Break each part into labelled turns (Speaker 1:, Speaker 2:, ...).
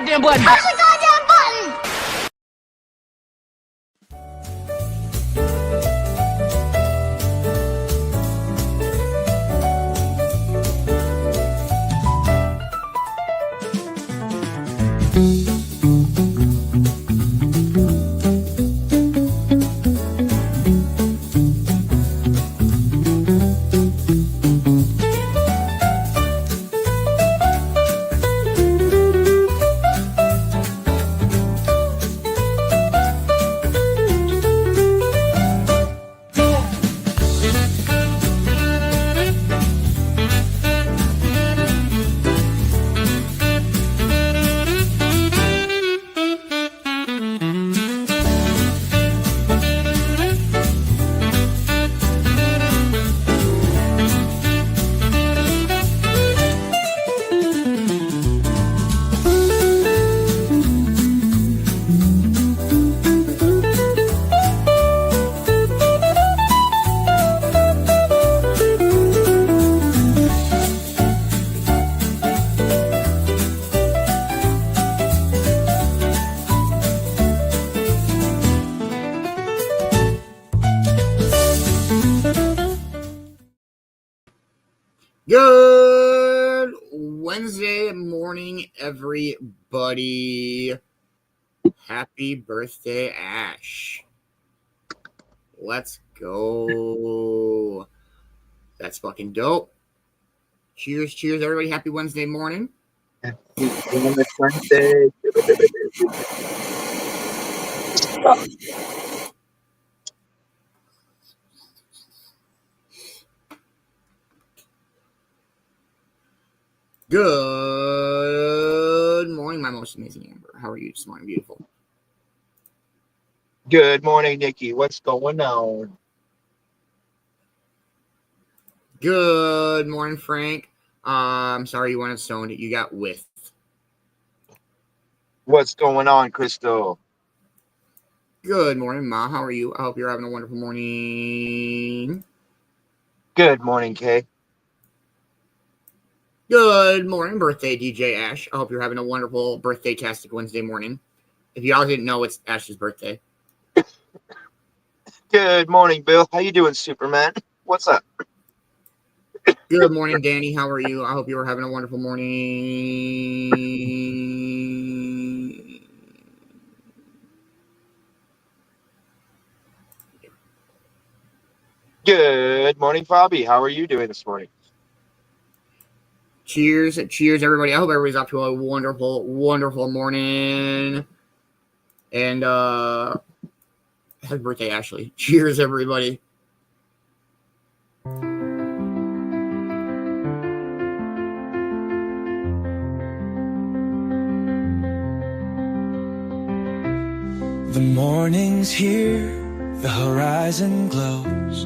Speaker 1: goddamn button.
Speaker 2: Push the goddamn button.
Speaker 3: Good Wednesday morning, everybody. Happy birthday, Ash. Let's go. That's fucking dope. Cheers, cheers, everybody. Happy Wednesday morning.
Speaker 4: Happy Wednesday.
Speaker 3: Good morning, my most amazing Amber. How are you this morning, beautiful?
Speaker 4: Good morning, Nikki. What's going on?
Speaker 3: Good morning, Frank. I'm sorry you wanted stoned. You got with.
Speaker 4: What's going on, Crystal?
Speaker 3: Good morning, Ma. How are you? I hope you're having a wonderful morning.
Speaker 4: Good morning, Kay.
Speaker 3: Good morning, birthday DJ Ash. I hope you're having a wonderful birthday-tastic Wednesday morning. If y'all didn't know, it's Ash's birthday.
Speaker 4: Good morning, Bill. How you doing, Superman? What's up?
Speaker 3: Good morning, Danny. How are you? I hope you are having a wonderful morning.
Speaker 4: Good morning, Bobby. How are you doing this morning?
Speaker 3: Cheers, cheers, everybody. I hope everybody's off to a wonderful, wonderful morning. And happy birthday, Ashley. Cheers, everybody.
Speaker 5: The morning's here, the horizon glows.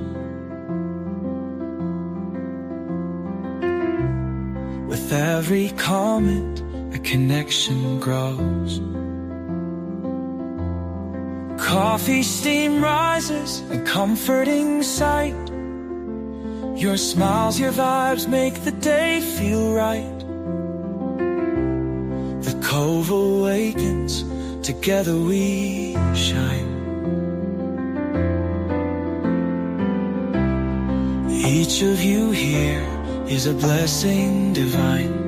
Speaker 5: With every comment, a connection grows. Coffee steam rises, a comforting sight. Your smiles, your vibes make the day feel right. The Cove awakens, together we shine. Each of you here is a blessing divine.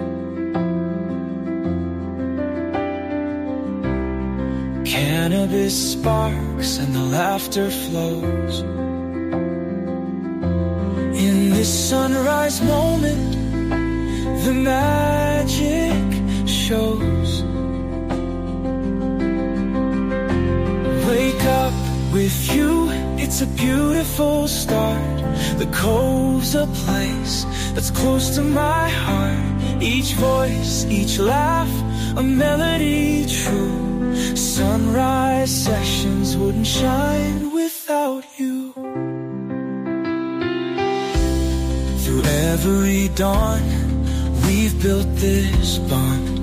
Speaker 5: Cannabis sparks and the laughter flows. In this sunrise moment, the magic shows. Wake up with you, it's a beautiful start. The Cove's a place that's close to my heart. Each voice, each laugh, a melody true. Sunrise sessions wouldn't shine without you. Through every dawn, we've built this bond.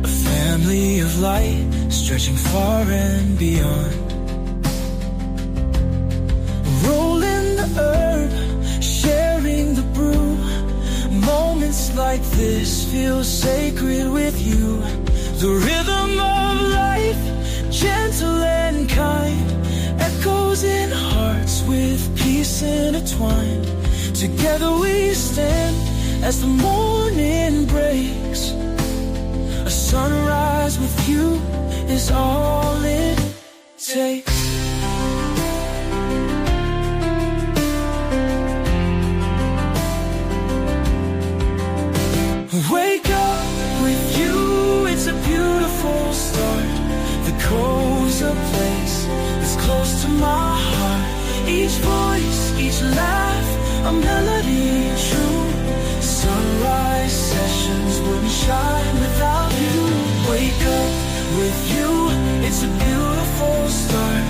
Speaker 5: A family of light, stretching far and beyond. Rolling the herb, sharing the brew, moments like this feels sacred with you. The rhythm of life, gentle and kind, echoes in hearts with peace intertwined. Together we stand as the morning breaks. A sunrise with you is all it takes. Wake up with you, it's a beautiful start. The Cove's a place that's close to my heart. Each voice, each laugh, a melody true. Sunrise sessions wouldn't shine without you. Wake up with you, it's a beautiful start.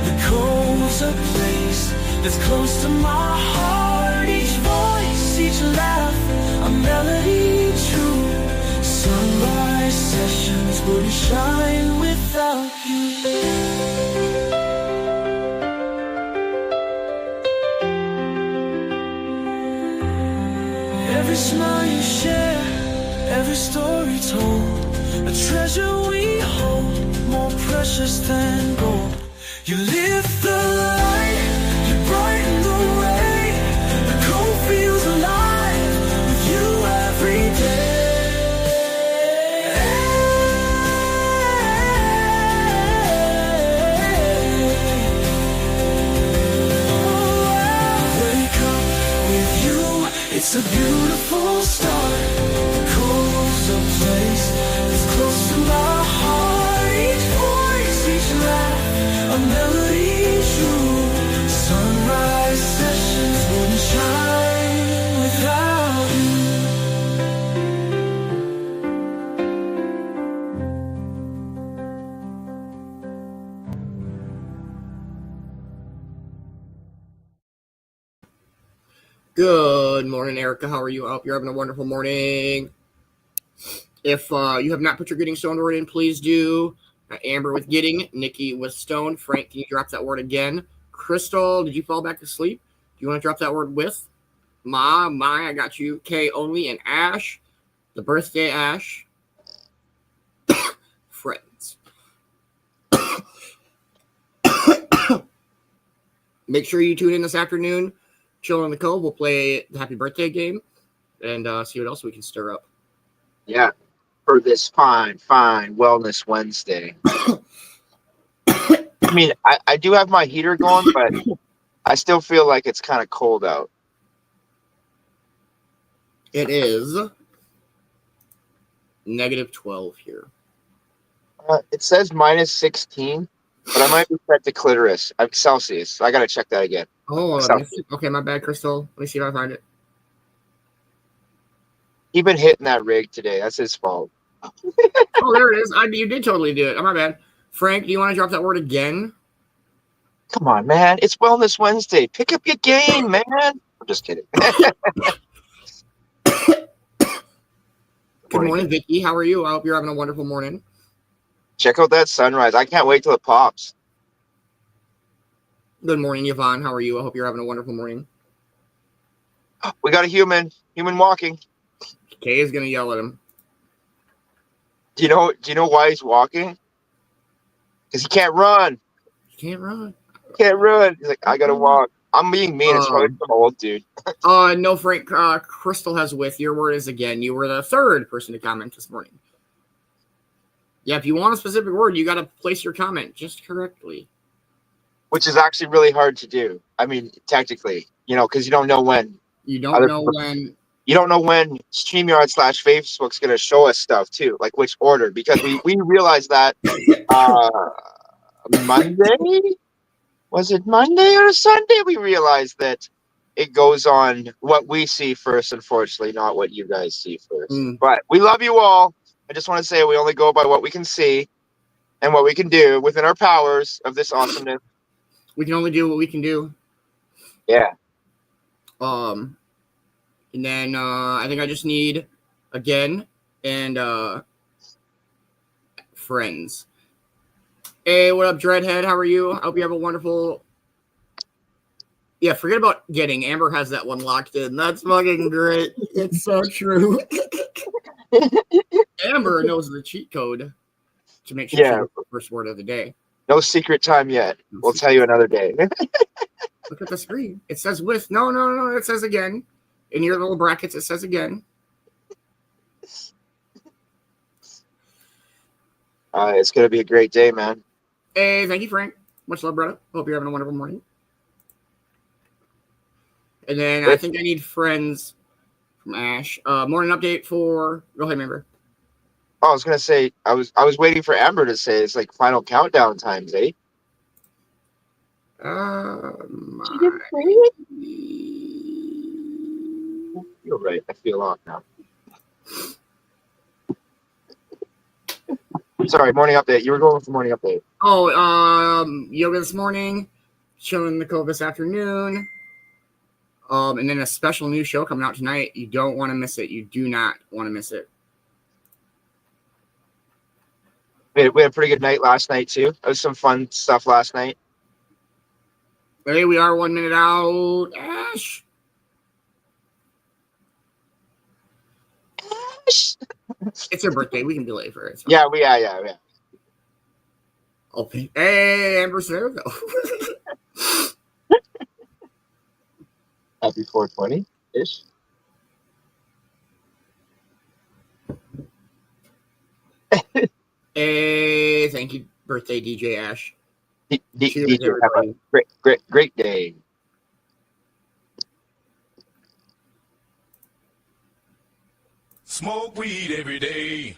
Speaker 5: The Cove's a place that's close to my heart. Each voice, each laugh, a melody true. Sunrise sessions wouldn't shine without you. Every smile you share, every story told, a treasure we hold, more precious than gold. You lift the light, you brighten the way. The Cove feels alive with you every day. Wake up with you, it's a beautiful start. The Cove's a place that's close to my heart. Each voice, each laugh, a melody true. Sunrise sessions wouldn't shine without you.
Speaker 3: Good morning, Erica. How are you? I hope you're having a wonderful morning. If you have not put your getting stoned word in, please do. Amber with getting, Nikki with stoned. Frank, can you drop that word again? Crystal, did you fall back to sleep? Do you want to drop that word with? My, I got you. Kay only, and Ash, the birthday Ash. Friends. Make sure you tune in this afternoon. Chill in the Cove. We'll play the happy birthday game and see what else we can stir up.
Speaker 4: Yeah, for this fine Wellness Wednesday. I mean, I do have my heater going, but I still feel like it's kind of cold out.
Speaker 3: It is -12 here.
Speaker 4: It says -16, but I might be set to clitoris. I'm Celsius. I got to check that again.
Speaker 3: Oh, okay, my bad, Crystal. Let me see if I find it.
Speaker 4: He been hitting that rig today. That's his fault.
Speaker 3: Oh, there it is. You did totally do it. Oh, my bad. Frank, do you want to drop that word again?
Speaker 4: Come on, man. It's Wellness Wednesday. Pick up your game, man. I'm just kidding.
Speaker 3: Good morning, Vicki. How are you? I hope you're having a wonderful morning.
Speaker 4: Check out that sunrise. I can't wait till it pops.
Speaker 3: Good morning, Yvonne. How are you? I hope you're having a wonderful morning.
Speaker 4: We got a human walking.
Speaker 3: Kay is going to yell at him.
Speaker 4: Do you know why he's walking? Because he can't run.
Speaker 3: He can't run.
Speaker 4: Can't run. He's like, I got to walk. I'm being mean. It's probably some old dude.
Speaker 3: No, Frank. Crystal has with. Your word is again. You were the third person to comment this morning. Yeah, if you want a specific word, you got to place your comment just correctly.
Speaker 4: Which is actually really hard to do. I mean, technically, because you don't know when.
Speaker 3: You don't know when.
Speaker 4: You don't know when StreamYard/Facebook's going to show us stuff, too, like which order. Because we realized that Monday? Was it Monday or Sunday? We realized that it goes on what we see first, unfortunately, not what you guys see first. But we love you all. I just want to say we only go by what we can see and what we can do within our powers of this awesomeness.
Speaker 3: We can only do what we can do.
Speaker 4: Yeah.
Speaker 3: And then I think I just need again and friends. Hey, what up, Dreadhead? How are you? I hope you have a wonderful Yeah, forget about getting. Amber has that one locked in. That's fucking great. It's so true. Amber knows the cheat code to make sure she gets the first word of the day.
Speaker 4: No secret time yet. We'll tell you another day.
Speaker 3: Look at the screen. It says with. No. It says again. In your little brackets, it says again.
Speaker 4: It's going to be a great day, man.
Speaker 3: Hey, thank you, Frank. Much love, brother. Hope you're having a wonderful morning. And then I think I need friends from Ash. Morning update for. Go ahead, member.
Speaker 4: Oh, I was going to say, I was waiting for Amber to say it's like final countdown times, eh?
Speaker 3: She
Speaker 4: didn't say it? I feel right. I feel off now. Sorry, morning update. You were going with the morning update.
Speaker 3: Oh, yoga this morning, chilling in the Cove this afternoon. And then a special new show coming out tonight. You don't want to miss it. You do not want to miss it.
Speaker 4: We had a pretty good night last night, too. There was some fun stuff last night.
Speaker 3: Hey, we are 1 minute out. Ash. It's her birthday. We can delay for it.
Speaker 4: Yeah.
Speaker 3: Okay. Hey, Amber's there, though.
Speaker 4: Happy 420-ish.
Speaker 3: Hey, thank you, birthday DJ Ash.
Speaker 4: DJ, have a great day.
Speaker 5: Smoke weed every day.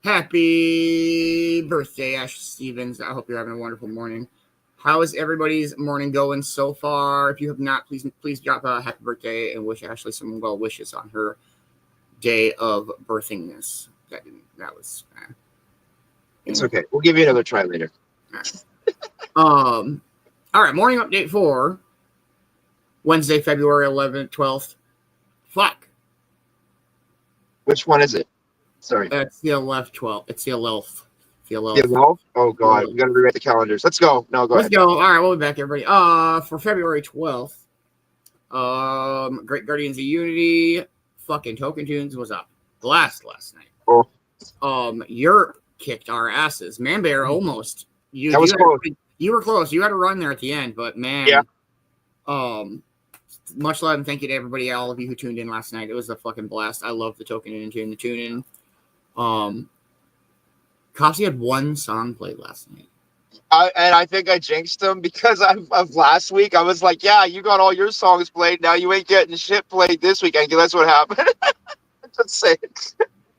Speaker 3: Happy birthday, Ash Stevens. I hope you're having a wonderful morning. How is everybody's morning going so far? If you have not, please drop a happy birthday and wish Ashley some well wishes on her day of birthingness. That was.
Speaker 4: It's okay. We'll give you another try later.
Speaker 3: All right. Morning update for Wednesday, February 11th, 12th. Fuck.
Speaker 4: Which one is it? Sorry.
Speaker 3: It's the 11th, 12th. It's the 11th.
Speaker 4: The 11th? Oh, God. We got to rewrite the calendars. Let's go. No, go ahead.
Speaker 3: Let's go. All right. We'll be back, everybody. For February 12th, Great Guardians of Unity, fucking Token Tunes was up last night.
Speaker 4: Oh.
Speaker 3: Europe kicked our asses. Man-Bear almost.
Speaker 4: That was close.
Speaker 3: You were close. You had to run there at the end, but man.
Speaker 4: Yeah.
Speaker 3: Much love and thank you to everybody, all of you who tuned in last night. It was a fucking blast. I love the Token in and the tune in. Coffee had one song played last night.
Speaker 4: And I think I jinxed him because of last week. I was like, yeah, you got all your songs played. Now you ain't getting shit played this weekend. That's what happened. Just saying.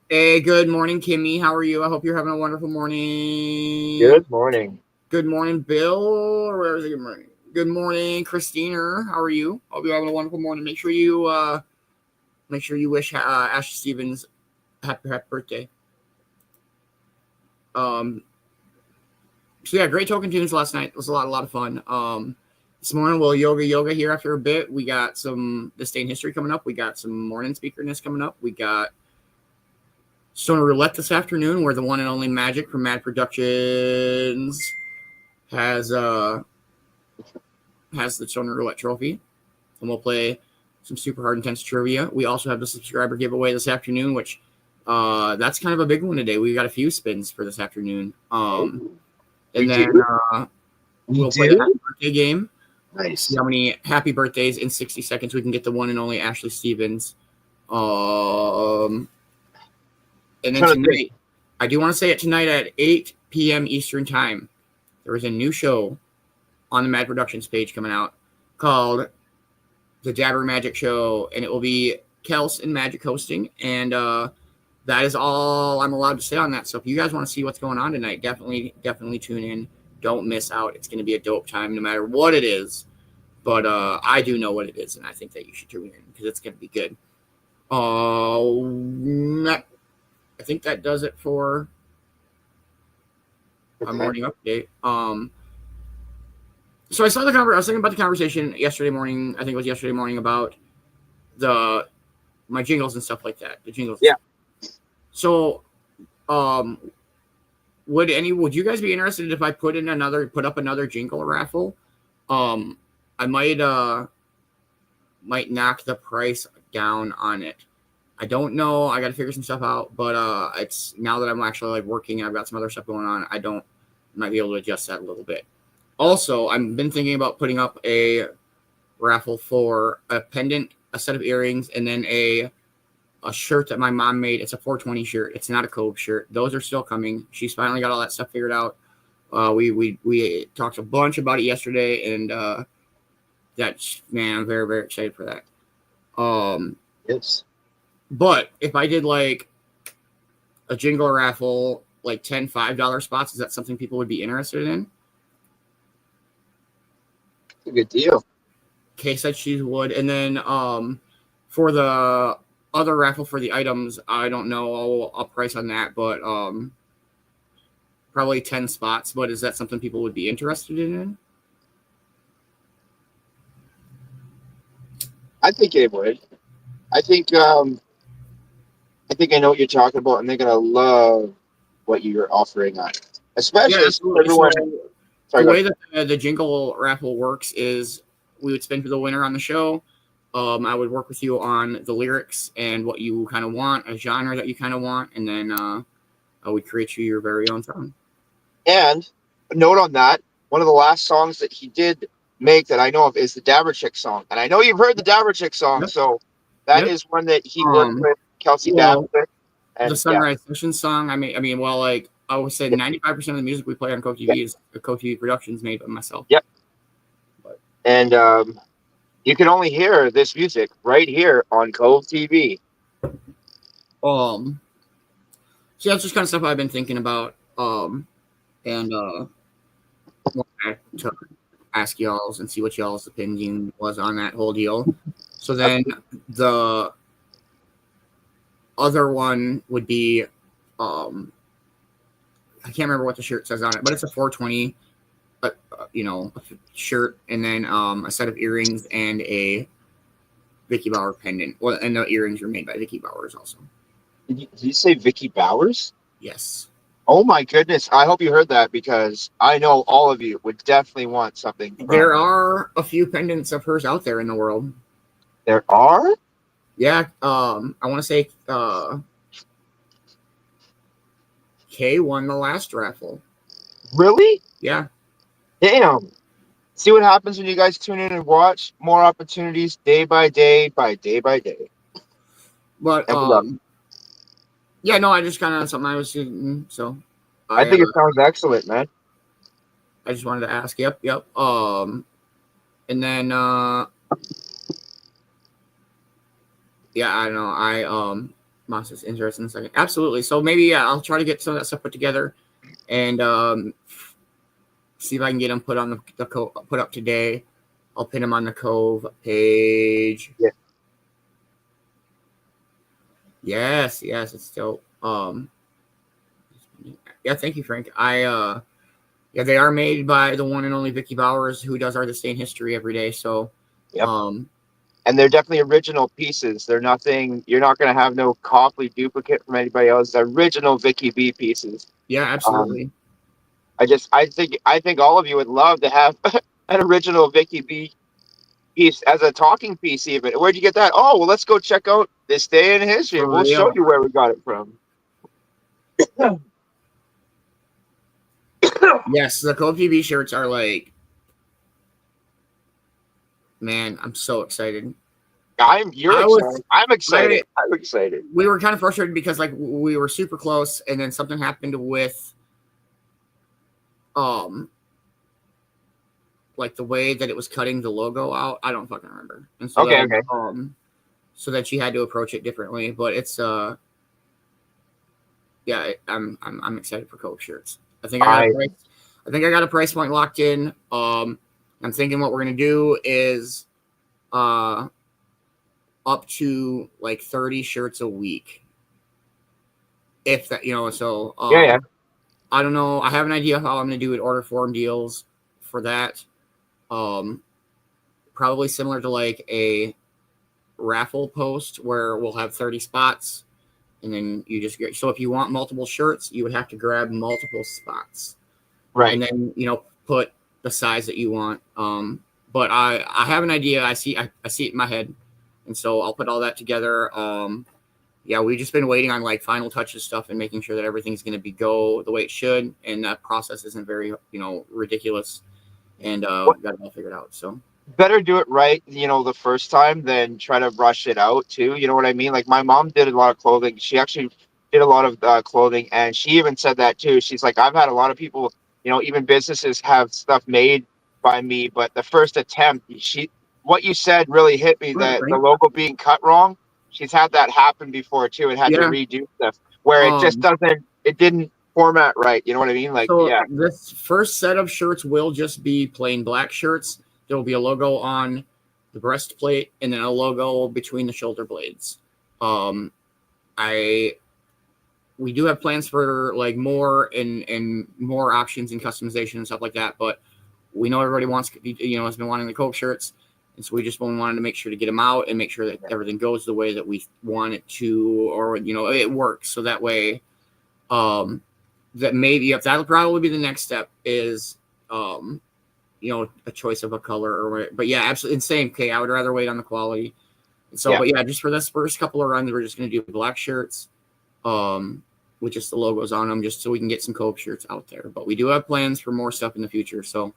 Speaker 3: Hey, good morning, Kimmy. How are you? I hope you're having a wonderful morning.
Speaker 4: Good morning.
Speaker 3: Good morning, Bill. Or where is it? Good morning. Good morning, Christina. How are you? Hope you're having a wonderful morning. Make sure you wish Ash Stevens happy birthday. So yeah, great Token Tunes last night. It was a lot of fun. This morning we'll yoga here after a bit. We got some This Day in History coming up. We got some morning speakerness coming up. We got Stoner Roulette this afternoon, where the one and only Magic from Mad Productions has the Stoner Roulette trophy, and we'll play some super hard intense trivia. We also have the subscriber giveaway this afternoon, which that's kind of a big one today. We got a few spins for this afternoon. And then we'll play the happy birthday game.
Speaker 4: Nice.
Speaker 3: See how many happy birthdays in 60 seconds we can get the one and only Ashley Stevens. And then tonight, I do want to say it tonight at 8 p.m. Eastern Time. There is a new show on the Mad Productions page coming out called The Dabber Magic Show, and it will be Kels and Magic hosting, and that is all I'm allowed to say on that. So if you guys want to see what's going on tonight, definitely tune in. Don't miss out. It's going to be a dope time no matter what it is. But I do know what it is, and I think that you should tune in because it's going to be good. I think that does it for a morning update. So I saw I was thinking about the conversation yesterday morning. I think it was yesterday morning about my jingles and stuff like that. The jingles.
Speaker 4: Yeah.
Speaker 3: So, would you guys be interested if I put up another jingle raffle? I might knock the price down on it. I don't know. I got to figure some stuff out, but it's now that I'm actually like working, I've got some other stuff going on. Might be able to adjust that a little bit. Also, I've been thinking about putting up a raffle for a pendant, a set of earrings, and then a shirt that my mom made. It's a 420 shirt. It's not a Cove shirt. Those are still coming. She's finally got all that stuff figured out. We talked a bunch about it yesterday, and I'm very, very excited for that.
Speaker 4: Yes.
Speaker 3: But if I did like a jingle raffle, like 10 $5 spots, is that something people would be interested in?
Speaker 4: It's a good deal.
Speaker 3: Kay said she would. And then for the other raffle for the items, I don't know. I'll price on that, but probably 10 spots. But is that something people would be interested in?
Speaker 4: I think it would. I think I know what you're talking about, and they're gonna love what you're offering on it. Especially everyone.
Speaker 3: The way that the jingle raffle works is we would spin for the winner on the show. I would work with you on the lyrics and what you kind of want, a genre that you kind of want, and then we create you your very own song. And
Speaker 4: a note on that, one of the last songs that he did make that I know of is the Dabber Chick song. And I know you've heard the Dabber Chick song,
Speaker 3: yep.
Speaker 4: So that is one that he worked with Kelsey Dabber.
Speaker 3: The Sunrise Session song, I would say 95% of the music we play on Cove-TV is Cove-TV Productions made by myself.
Speaker 4: Yep. And you can only hear this music right here on Cove-TV.
Speaker 3: So that's just kind of stuff I've been thinking about. And wanted to ask y'all's and see what y'all's opinion was on that whole deal. So then the other one would be, I can't remember what the shirt says on it, but it's a 420, a shirt, and then a set of earrings and a Vicki Bauer pendant. Well, and the earrings were made by Vicki Bowers also.
Speaker 4: Did you say Vicki Bowers?
Speaker 3: Yes.
Speaker 4: Oh my goodness! I hope you heard that because I know all of you would definitely want something.
Speaker 3: There are a few pendants of hers out there in the world.
Speaker 4: There are?
Speaker 3: Yeah. I want to say Kay won the last raffle.
Speaker 4: Really?
Speaker 3: Yeah.
Speaker 4: Damn. See what happens when you guys tune in and watch. More opportunities day by day by day by day.
Speaker 3: But yeah, no, I just kind of something I was thinking, so
Speaker 4: I think it sounds excellent, man.
Speaker 3: I just wanted to ask. Yep. And then yeah, I don't know. Monster's interesting in a second. Absolutely. So maybe I'll try to get some of that stuff put together and see if I can get them put on the put up today. I'll pin them on the Cove page.
Speaker 4: Yeah.
Speaker 3: Yes, it's still yeah, thank you, Frank. Yeah, they are made by the one and only Vicki Bowers, who does our This Day in History every day. So
Speaker 4: yep. And they're definitely original pieces. They're nothing. You're not going to have no copy duplicate from anybody else. They're original Vicki B pieces.
Speaker 3: Yeah, absolutely.
Speaker 4: I think all of you would love to have an original Vicki B piece as a talking piece. Even where'd you get that? Oh, well, let's go check out This Day in History. We'll show you where we got it from.
Speaker 3: Yes, the Cove-TV shirts are like, man, I'm so excited.
Speaker 4: I'm excited. I'm excited.
Speaker 3: We were kind of frustrated because like we were super close, and then something happened with like the way that it was cutting the logo out. I don't fucking remember. And so
Speaker 4: okay.
Speaker 3: So that she had to approach it differently. But it's yeah, I'm excited for Cove shirts. I think I got a price point locked in. I'm thinking what we're gonna do is up to like 30 shirts a week. If that, so
Speaker 4: yeah.
Speaker 3: I don't know. I have an idea how I'm gonna do it. Order form deals for that. Probably similar to like a raffle post where we'll have 30 spots, and then you just get. So if you want multiple shirts, you would have to grab multiple spots,
Speaker 4: right?
Speaker 3: And then put the size that you want. But I have an idea. I see it in my head, and so I'll put all that together. Yeah, we've just been waiting on like final touches stuff and making sure that everything's going to go the way it should, and that process isn't very ridiculous. And got it all figured out. So
Speaker 4: better do it right, the first time than try to rush it out too. You know what I mean? Like my mom did a lot of clothing. She actually did a lot of clothing, and she even said that too. She's like, I've had a lot of people, even businesses have stuff made by me, but the first attempt, what you said really hit me. That the logo being cut wrong. She's had that happen before too, and had to redo stuff where it just didn't format right. You know what I mean? Like,
Speaker 3: so this first set of shirts will just be plain black shirts. There will be a logo on the breastplate and then a logo between the shoulder blades. We do have plans for like more and more options and customization and stuff like that, but we know everybody wants, has been wanting the Cove shirts, and so we just wanted to make sure to get them out and make sure that everything goes the way that we want it to, or it works. So that way, that maybe that'll probably be the next step is a choice of a color but yeah, absolutely insane. Okay, I would rather wait on the quality. So but yeah, just for this first couple of runs, we're just going to do black shirts with just the logos on them, just so we can get some Cove shirts out there. But we do have plans for more stuff in the future. So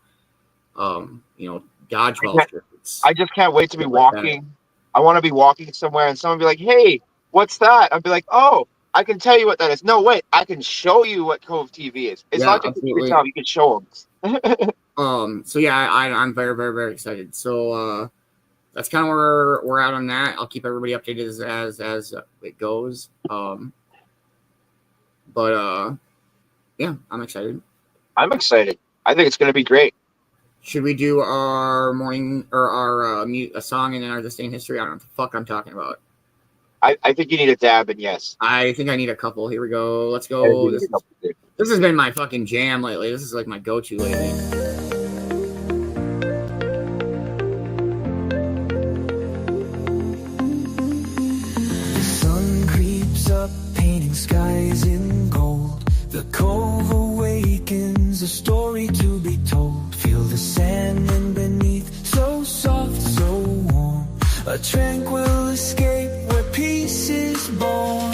Speaker 3: dodgeball shirts.
Speaker 4: I just can't wait to be walking. I want to be walking somewhere and someone be like, hey, what's that? I'd be like, oh, I can tell you what that is. No, wait, I can show you what Cove-TV is. It's not just you can tell, you can show them.
Speaker 3: So yeah, I'm very, very, very excited. So that's kind of where we're at on that. I'll keep everybody updated as it goes. But But yeah, I'm excited.
Speaker 4: I'm excited. I think it's going to be great.
Speaker 3: Should we do our morning or our a song and then our This Day in History? I don't know what the fuck I'm talking about.
Speaker 4: I think you need a dab, and yes.
Speaker 3: I think I need a couple. Here we go. Let's
Speaker 4: I think
Speaker 3: go.
Speaker 4: you need a couple too.
Speaker 3: This has been my fucking jam lately. This is like my go-to lately.
Speaker 5: The sun creeps up, painting skies in gold. The cove awakens, a story to be told. Feel the sand in beneath, so soft, so warm. A tranquil escape where peace is born.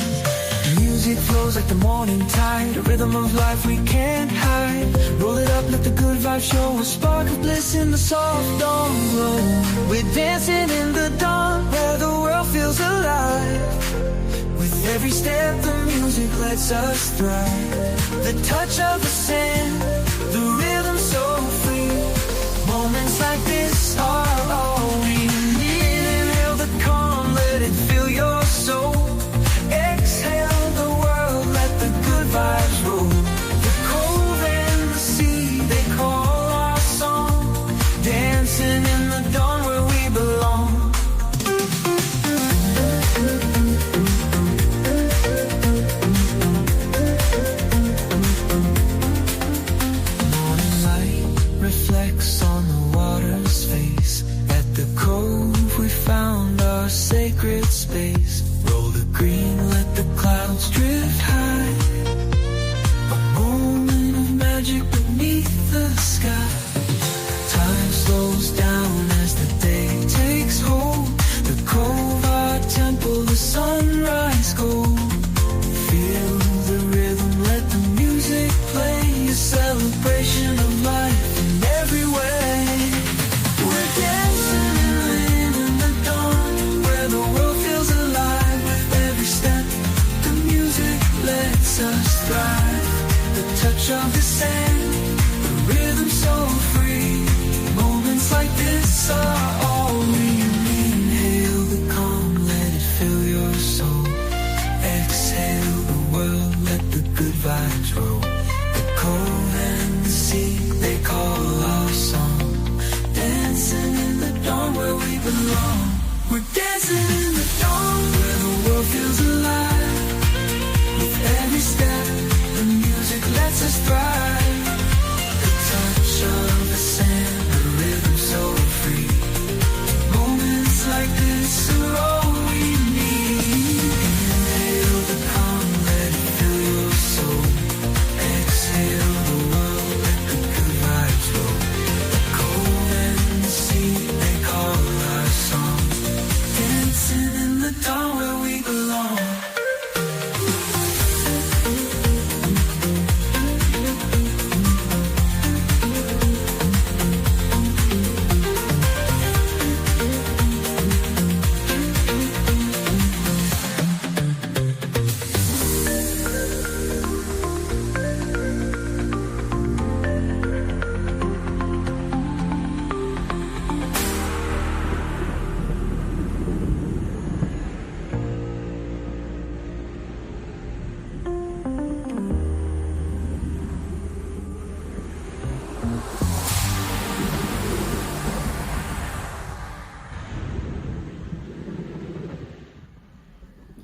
Speaker 5: Music flows like the morning tide, a rhythm of life we can't hide. Roll it up, let the good vibe show, a spark of bliss in the soft dawn glow. We're dancing in the dawn, where the world feels alive. With every step the music lets us thrive. The touch of the sand, the rhythm so free. Moments like this are all we need. Inhale the calm, let it fill your soul. Exhale the world, let the good vibes roll. The cove and the sea, they call our song. Dancing in the dawn where we belong. Morning light reflects on the water's face. At the cove we found our sacred space. Roll the green, let the clouds drift high. A moment of magic beneath the sky. Time slows down as the day takes hold. The cove, our temple, the sunrise gold. Feel the rhythm, let the music play. A celebration of life in every way. We're dancing in the dawn, where the world feels alive. With every step, the music lets us thrive. The touch of the sand, the rhythm so free. Moments like this are all we need. Inhale the calm, let it fill your soul. Exhale the world, let the good vibes roll. The cove and the sea, they call our song. Dancing in the dawn where we belong. We're dancing in the dawn where the world feels alive. With every step, the music lets us thrive. The touch of the sand, the rhythm so free. Moments like this are all we need. Inhale the calm, let it fill your soul. Exhale the world, let the good vibes roll. The cove and the sea, they call our song. Dancing in the dawn where we belong.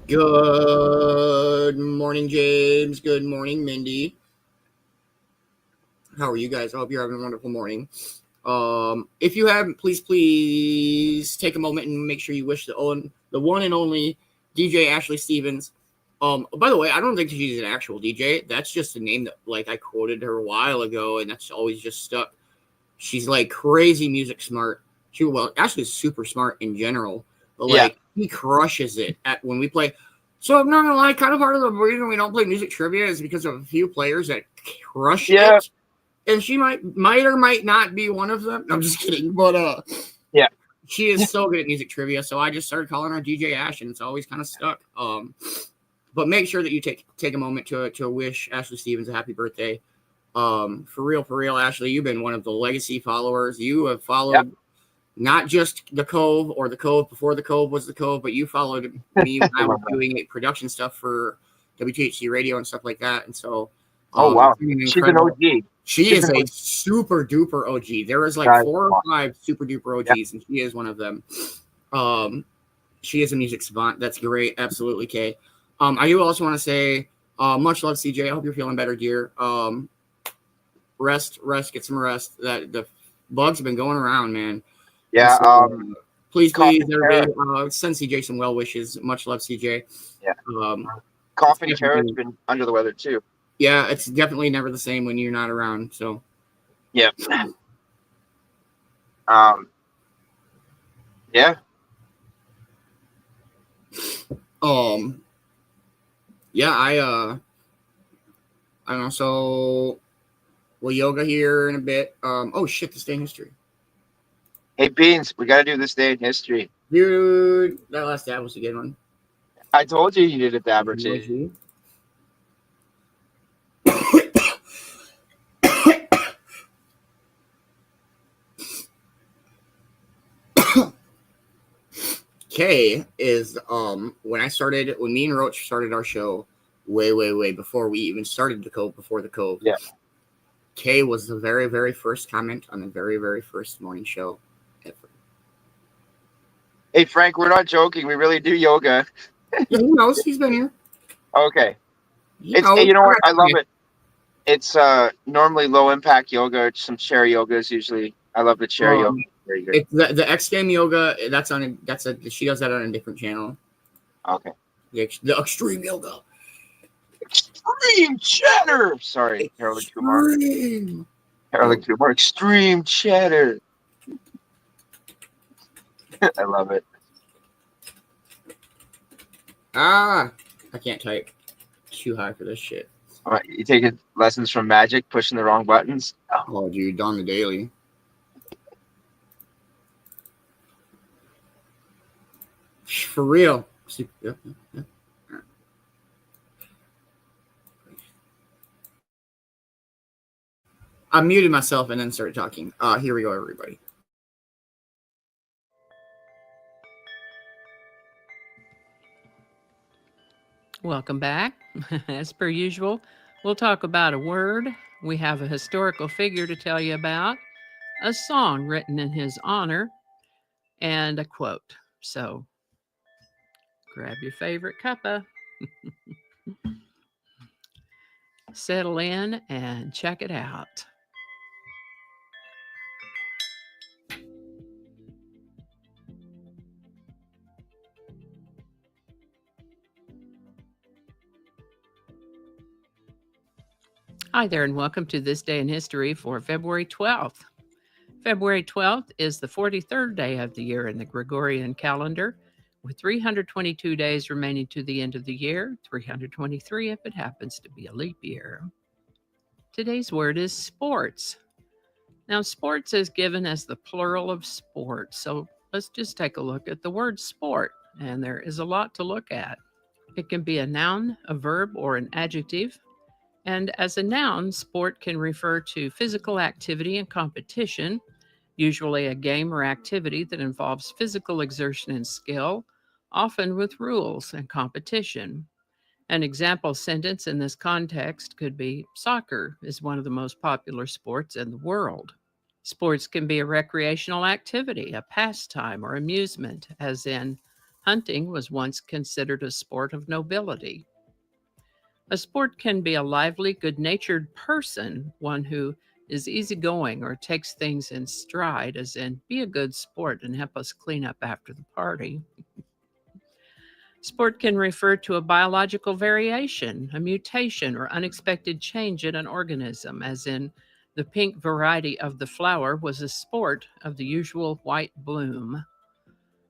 Speaker 3: Good morning, James. Good morning, Mindy. How are you guys? I hope you're having a wonderful morning. If you haven't, please take a moment and make sure you wish the one and only DJ Ashley Stevens. By the way, I don't think she's an actual DJ. That's just a name that like I quoted her a while ago, and that's always just stuck. She's like crazy music smart. Ashley's super smart in general, but like he crushes it at when we play. So I'm not gonna lie, kind of part of the reason we don't play music trivia is because of a few players that crush it. And she might or might not be one of them. No, I'm just kidding. But she is so good at music trivia. So I just started calling her DJ Ash, and it's always kind of stuck. But make sure that you take a moment to wish Ashley Stevens a happy birthday. For real, Ashley, you've been one of the legacy followers. You have followed not just the Cove or the Cove before the Cove was the Cove, but you followed me when I was doing production stuff for WTHC radio and stuff like that. And so,
Speaker 4: oh wow,
Speaker 3: she's
Speaker 4: an OG.
Speaker 3: She is a super duper OG. There is like 4 or 5 super duper OGs, and she is one of them. She is a music savant. That's great. Absolutely, Kay. I do also want to say, much love, CJ. I hope you're feeling better, dear. Rest, get some rest. That the bugs have been going around, man.
Speaker 4: Yeah.
Speaker 3: So, please, everybody, send CJ some well wishes. Much love, CJ.
Speaker 4: Yeah. Cough and Tara's been under the weather too.
Speaker 3: Yeah, it's definitely never the same when you're not around. So.
Speaker 4: Yeah. Yeah.
Speaker 3: Yeah, I don't know. So we'll yoga here in a bit. Oh shit, this day in history.
Speaker 4: Hey Beans, we gotta do this day in history.
Speaker 3: Dude, that last dab was a good one.
Speaker 4: I told you did a dab or two.
Speaker 3: Kay is when me and Roach started our show way before we even started the Cove, before the Cove.
Speaker 4: Yeah.
Speaker 3: Kay was the very, very first comment on the very, very first morning show ever.
Speaker 4: Hey Frank, we're not joking. We really do yoga.
Speaker 3: Yeah, he knows. He's been here.
Speaker 4: Okay. You know what? I love it. It's normally low impact yoga. Some chair yoga is usually. I love the chair yoga. Very good.
Speaker 3: It's the X Game yoga. She does that on a different channel.
Speaker 4: Okay.
Speaker 3: The extreme yoga.
Speaker 4: Extreme cheddar. Sorry, Carolyn Kumar. Carolyn Kumar. Extreme cheddar. I love it.
Speaker 3: I can't type too high for this shit.
Speaker 4: All right, you taking lessons from Magic, pushing the wrong buttons?
Speaker 3: Oh, dude, on the daily. For real. Yeah. I muted myself and then started talking. Here we go, everybody.
Speaker 1: Welcome back. As per usual, we'll talk about a word. We have a historical figure to tell you about, a song written in his honor, and a quote. So grab your favorite cuppa, settle in, and check it out. Hi there, and welcome to This Day in History for February 12th. February 12th is the 43rd day of the year in the Gregorian calendar, with 322 days remaining to the end of the year, 323 if it happens to be a leap year. Today's word is sports. Now, sports is given as the plural of sport, so let's just take a look at the word sport, and there is a lot to look at. It can be a noun, a verb, or an adjective. And as a noun, sport can refer to physical activity and competition, usually a game or activity that involves physical exertion and skill, often with rules and competition. An example sentence in this context could be, soccer is one of the most popular sports in the world. Sports can be a recreational activity, a pastime, or amusement, as in, hunting was once considered a sport of nobility. A sport can be a lively, good-natured person, one who is easygoing or takes things in stride, as in, be a good sport and help us clean up after the party. Sport can refer to a biological variation, a mutation, or unexpected change in an organism, as in, the pink variety of the flower was a sport of the usual white bloom.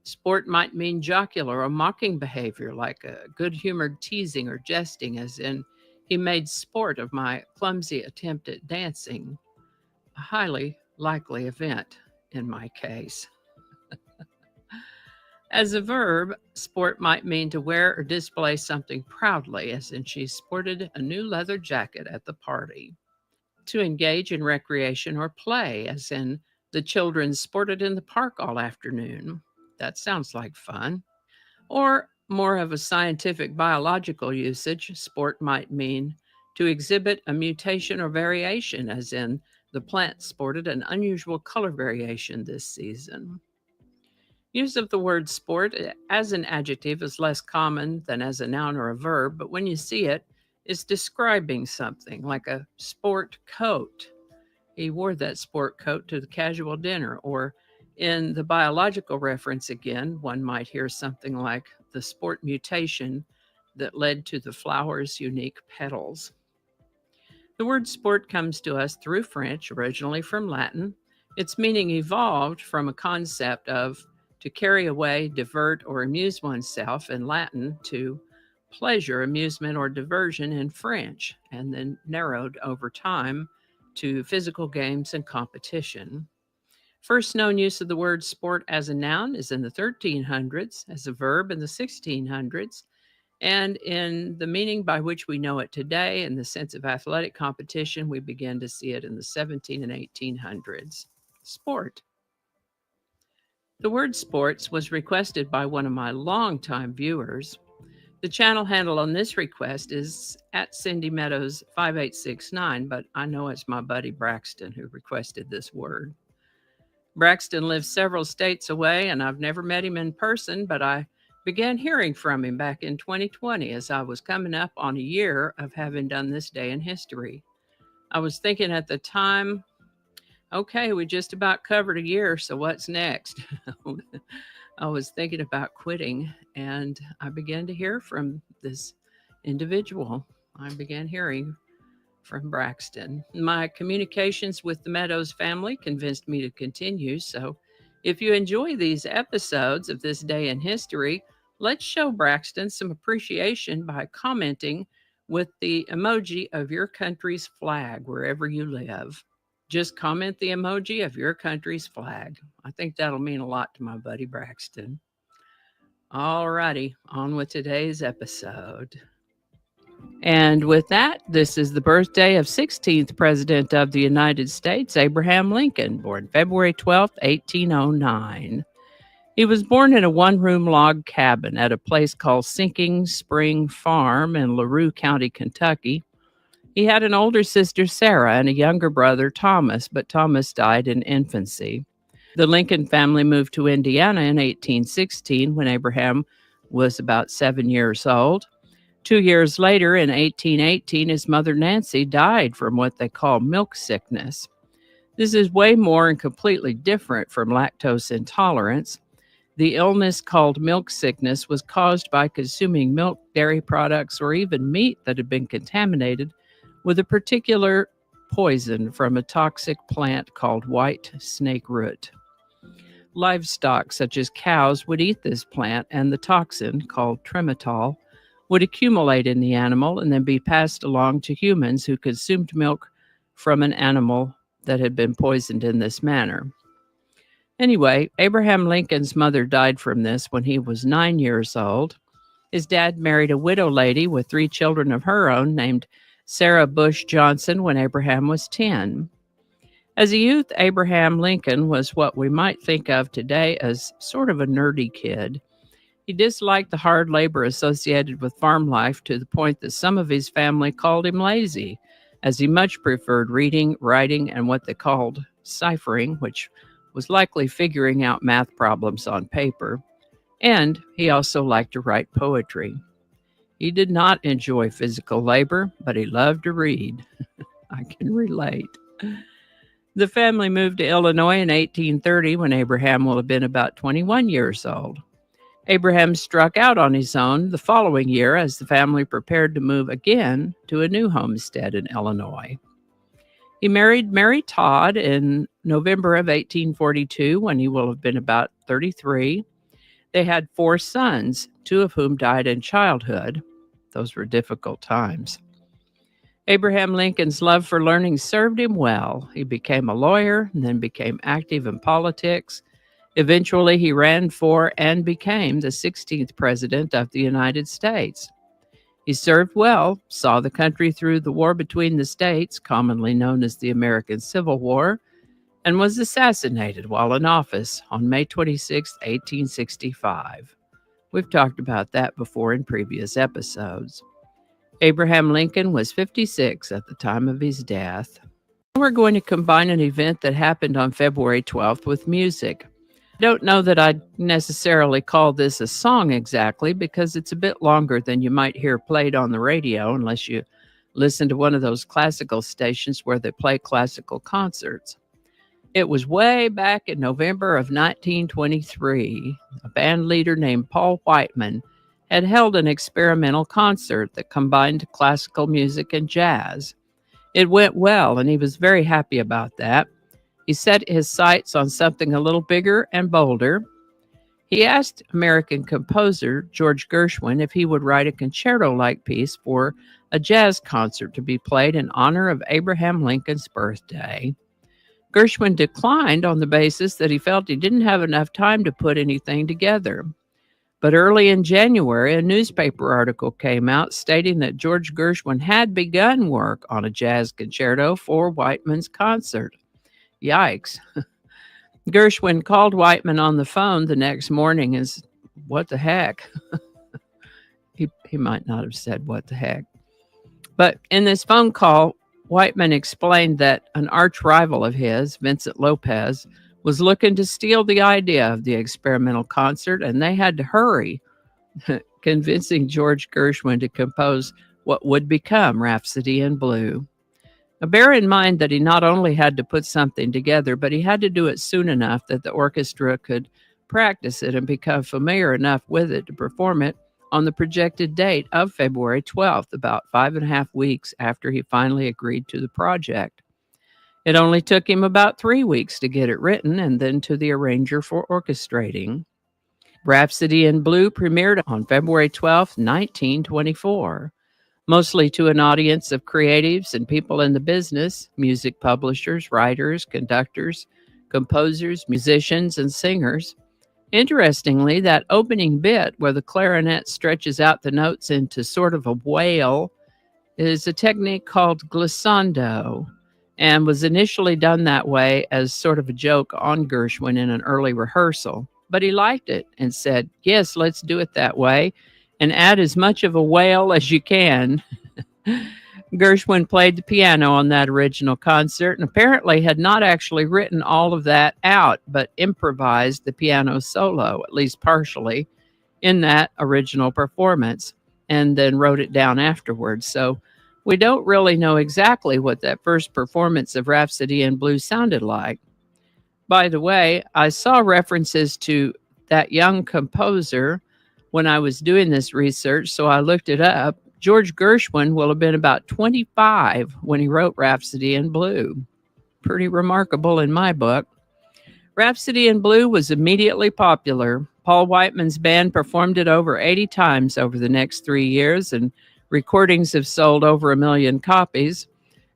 Speaker 1: Sport might mean jocular or mocking behavior, like a good-humored teasing or jesting, as in, he made sport of my clumsy attempt at dancing. A highly likely event in my case. As a verb, sport might mean to wear or display something proudly, as in she sported a new leather jacket at the party. To engage in recreation or play, as in the children sported in the park all afternoon. That sounds like fun. Or more of a scientific biological usage, sport might mean to exhibit a mutation or variation, as in the plant sported an unusual color variation this season. Use of the word sport as an adjective is less common than as a noun or a verb, but when you see it, it's describing something, like a sport coat. He wore that sport coat to the casual dinner. Or in the biological reference again, one might hear something like the sport mutation that led to the flower's unique petals. The word sport comes to us through French, originally from Latin. Its meaning evolved from a concept of to carry away, divert, or amuse oneself in Latin to pleasure, amusement, or diversion in French, and then narrowed over time to physical games and competition. First known use of the word sport as a noun is in the 1300s, as a verb in the 1600s, and in the meaning by which we know it today, in the sense of athletic competition, we began to see it in the 17 and 1800s. Sport. The word sports was requested by one of my longtime viewers. The channel handle on this request is at Cindy Meadows 5869, but I know it's my buddy Braxton who requested this word. Braxton lives several states away, and I've never met him in person, but I began hearing from him back in 2020 as I was coming up on a year of having done this day in history. I was thinking at the time, okay, we just about covered a year, so what's next? I was thinking about quitting, and I began to hear from this individual. I began hearing from Braxton. My communications with the Meadows family convinced me to continue, so if you enjoy these episodes of This Day in History, let's show Braxton some appreciation by commenting with the emoji of your country's flag wherever you live. Just comment the emoji of your country's flag. I think that'll mean a lot to my buddy Braxton. All righty, on with today's episode. And with that, this is the birthday of 16th President of the United States, Abraham Lincoln, born February 12, 1809. He was born in a one-room log cabin at a place called Sinking Spring Farm in LaRue County, Kentucky. He had an older sister, Sarah, and a younger brother, Thomas, but Thomas died in infancy. The Lincoln family moved to Indiana in 1816 when Abraham was about 7 years old. 2 years later, in 1818, his mother, Nancy, died from what they call milk sickness. This is way more and completely different from lactose intolerance. The illness called milk sickness was caused by consuming milk, dairy products, or even meat that had been contaminated with a particular poison from a toxic plant called white snake root. Livestock, such as cows, would eat this plant, and the toxin, called trematol, would accumulate in the animal and then be passed along to humans who consumed milk from an animal that had been poisoned in this manner. Anyway, Abraham Lincoln's mother died from this when he was 9 years old. His dad married a widow lady with 3 children of her own named Sarah Bush Johnson when Abraham was 10. As a youth, Abraham Lincoln was what we might think of today as sort of a nerdy kid. He disliked the hard labor associated with farm life to the point that some of his family called him lazy, as he much preferred reading, writing, and what they called ciphering, which was likely figuring out math problems on paper. And he also liked to write poetry. He did not enjoy physical labor, but he loved to read. I can relate. The family moved to Illinois in 1830 when Abraham will have been about 21 years old. Abraham struck out on his own the following year as the family prepared to move again to a new homestead in Illinois. He married Mary Todd in November of 1842 when he will have been about 33. They had 4 sons, 2 of whom died in childhood. Those were difficult times. Abraham Lincoln's love for learning served him well. He became a lawyer and then became active in politics. Eventually, he ran for and became the 16th President of the United States. He served well, saw the country through the war between the states, commonly known as the American Civil War, and was assassinated while in office on May 26, 1865. We've talked about that before in previous episodes. Abraham Lincoln was 56 at the time of his death. We're going to combine an event that happened on February 12th with music. I don't know that I'd necessarily call this a song exactly, because it's a bit longer than you might hear played on the radio unless you listen to one of those classical stations where they play classical concerts. It was way back in November of 1923. A band leader named Paul Whiteman had held an experimental concert that combined classical music and jazz. It went well, and he was very happy about that. He set his sights on something a little bigger and bolder. He asked American composer George Gershwin if he would write a concerto-like piece for a jazz concert to be played in honor of Abraham Lincoln's birthday. Gershwin declined on the basis that he felt he didn't have enough time to put anything together. But early in January, a newspaper article came out stating that George Gershwin had begun work on a jazz concerto for Whiteman's concert. Yikes. Gershwin called Whiteman on the phone the next morning and said, "What the heck?" He might not have said what the heck. But in this phone call, Whiteman explained that an arch rival of his, Vincent Lopez, was looking to steal the idea of the experimental concert, and they had to hurry, convincing George Gershwin to compose what would become Rhapsody in Blue. Now, bear in mind that he not only had to put something together, but he had to do it soon enough that the orchestra could practice it and become familiar enough with it to perform it on the projected date of February 12th, about 5.5 weeks after he finally agreed to the project. It only took him about 3 weeks to get it written and then to the arranger for orchestrating. Rhapsody in Blue premiered on February 12th, 1924. Mostly to an audience of creatives and people in the business, music publishers, writers, conductors, composers, musicians, and singers. Interestingly, that opening bit where the clarinet stretches out the notes into sort of a wail is a technique called glissando, and was initially done that way as sort of a joke on Gershwin in an early rehearsal. But he liked it and said, "Yes, let's do it that way, and add as much of a wail as you can." Gershwin played the piano on that original concert and apparently had not actually written all of that out, but improvised the piano solo, at least partially, in that original performance, and then wrote it down afterwards. So we don't really know exactly what that first performance of Rhapsody in Blue sounded like. By the way, I saw references to that young composer when I was doing this research, so I looked it up. George Gershwin will have been about 25 when he wrote Rhapsody in Blue. Pretty remarkable in my book. Rhapsody in Blue was immediately popular. Paul Whiteman's band performed it over 80 times over the next 3 years, and recordings have sold over 1 million copies.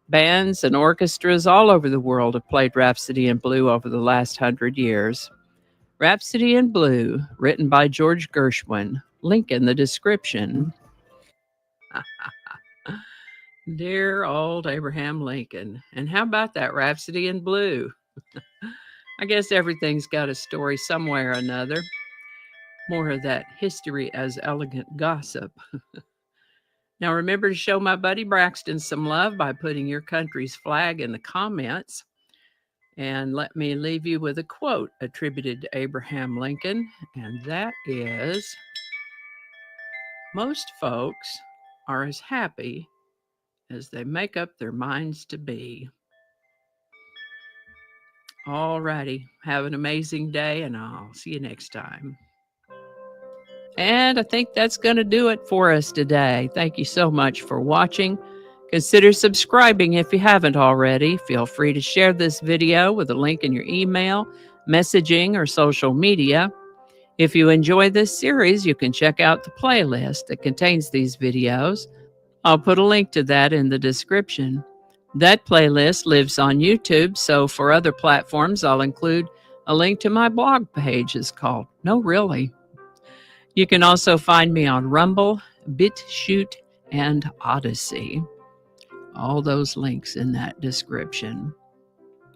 Speaker 1: Bands and orchestras all over the world have played Rhapsody in Blue over the last 100 years. Rhapsody in Blue, written by George Gershwin. Link in the description. Dear old Abraham Lincoln. And how about that Rhapsody in Blue? I guess everything's got a story some way or another. More of that history as elegant gossip. Now remember to show my buddy Braxton some love by putting your country's flag in the comments. And let me leave you with a quote attributed to Abraham Lincoln, and that is, "Most folks are as happy as they make up their minds to be." All righty. Have an amazing day, and I'll see you next time. And I think that's going to do it for us today. Thank you so much for watching. Consider subscribing if you haven't already. Feel free to share this video with a link in your email, messaging, or social media. If you enjoy this series, you can check out the playlist that contains these videos. I'll put a link to that in the description. That playlist lives on YouTube, so for other platforms, I'll include a link to my blog page. It's called No Really. You can also find me on Rumble, BitChute, and Odyssey. All those links in that description.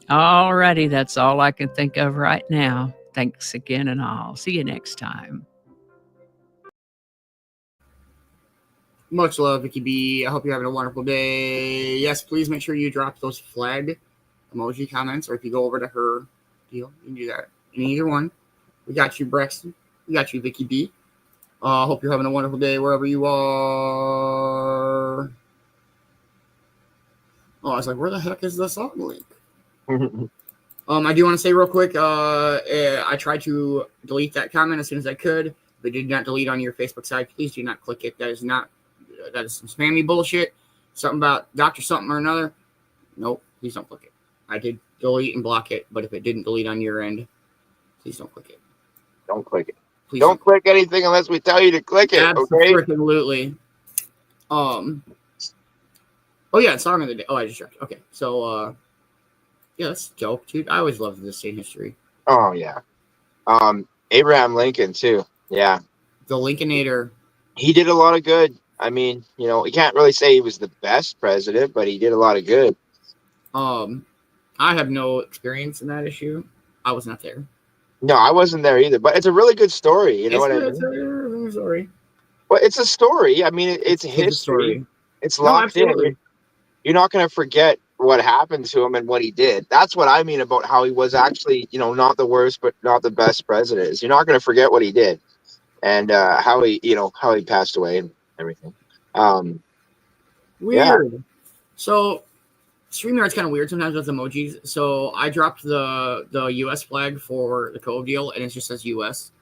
Speaker 1: Alrighty, that's all I can think of right now. Thanks again, and I'll see you next time.
Speaker 3: Much love, Vicki B. I hope you're having a wonderful day. Yes, please make sure you drop those flag emoji comments, or if you go over to her deal, you can do that. In either one. We got you, Braxton. We got you, Vicki B. Hope you're having a wonderful day wherever you are. Oh, I was like, where the heck is the song link? I do want to say real quick, I tried to delete that comment as soon as I could, but did not delete on your Facebook side. Please do not click it. That is some spammy bullshit. Something about Dr. something or another. Nope, please don't click it. I did delete and block it, but if it didn't delete on your end, please don't click it.
Speaker 4: Don't click it.
Speaker 3: Please
Speaker 4: don't click anything unless we tell you to click it.
Speaker 3: Absolutely. Okay? Oh yeah, song of the day. Oh, I just checked. Okay, so yeah, that's dope, dude. I always loved this day in history.
Speaker 4: Oh yeah. Abraham Lincoln too. Yeah.
Speaker 3: The Lincolnator.
Speaker 4: He did a lot of good. I mean, you can't really say he was the best president, but he did a lot of good.
Speaker 3: I have no experience in that issue. I was not there.
Speaker 4: No, I wasn't there either. But it's a really good story. You know what I mean?
Speaker 3: It's a story.
Speaker 4: Well, it's a story. I mean, it's history. It's locked in. You're not going to forget what happened to him and what he did. That's what I mean about how he was actually, not the worst, but not the best president. Is you're not going to forget what he did and how he passed away and everything.
Speaker 3: Weird. Yeah. So StreamYard's kind of weird sometimes with emojis. So I dropped the U.S. flag for the Cove deal, and it just says U.S.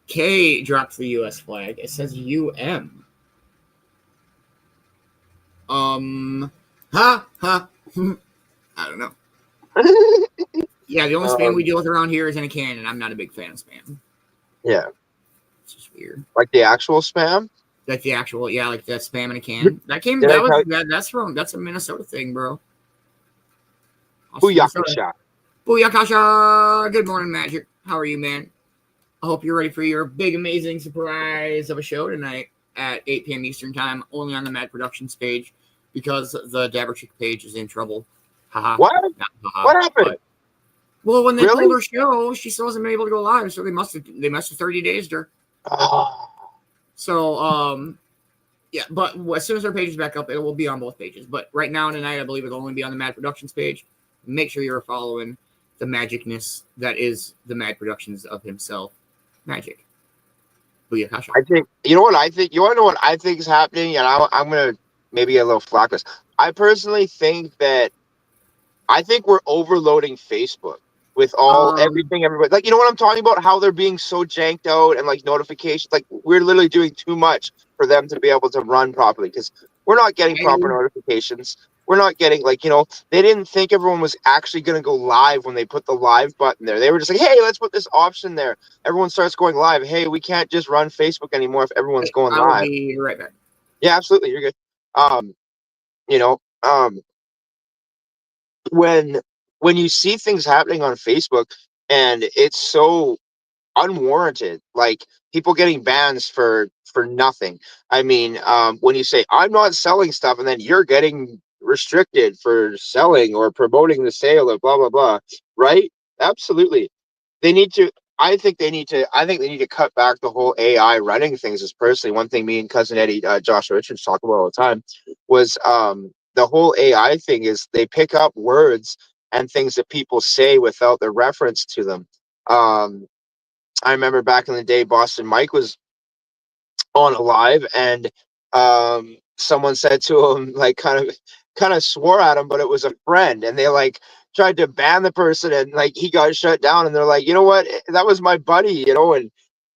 Speaker 3: K dropped the U.S. flag. It says U.M. I don't know. Yeah, the only spam we deal with around here is in a can, and I'm not a big fan of spam.
Speaker 4: Yeah.
Speaker 3: It's just weird.
Speaker 4: Like the actual spam?
Speaker 3: Like the actual, yeah, like that spam in a can. That's a Minnesota thing, bro.
Speaker 4: Booyakasha.
Speaker 3: Booyakasha. Good morning, Magic. How are you, man? I hope you're ready for your big, amazing surprise of a show tonight at 8 p.m. Eastern Time, only on the Mad Productions page, because the Dabber Chick page is in trouble. Haha.
Speaker 4: What? What happened?
Speaker 3: Well, when they pulled her show, she still hasn't been able to go live, so they must have 30 days her. So, yeah, but as soon as our page is back up, it will be on both pages. But right now, tonight, I believe it'll only be on the Mad Productions page. Make sure you're following the magicness that is the Mad Productions of himself. Magic. Booyakasha.
Speaker 4: I think, you know what I think? You want to know what I think is happening? And I'm going to maybe get a little flack this. I personally think that we're overloading Facebook with everything, everybody. Like, you know what I'm talking about? How they're being so janked out and like notifications. Like, we're literally doing too much for them to be able to run properly because we're not getting proper notifications. We're not getting they didn't think everyone was actually going to go live when they put the live button there. They were just like, hey, let's put this option there. Everyone starts going live. Hey, we can't just run Facebook anymore if everyone's going live.
Speaker 3: I'll be right back.
Speaker 4: Yeah, absolutely. You're good. When you see things happening on Facebook and it's so unwarranted, like people getting bans for nothing. I mean, when you say I'm not selling stuff and then you're getting restricted for selling or promoting the sale of blah blah blah, right? Absolutely. I think they need to cut back the whole AI running things. Is personally one thing me and cousin Eddie, Joshua Richards, talk about all the time was the whole AI thing is they pick up words and things that people say without the reference to them. I remember back in the day, Boston Mike was on a live and someone said to him, like, kind of swore at him, but it was a friend, and they like tried to ban the person, and like he got shut down, and they're like, you know what, that was my buddy, and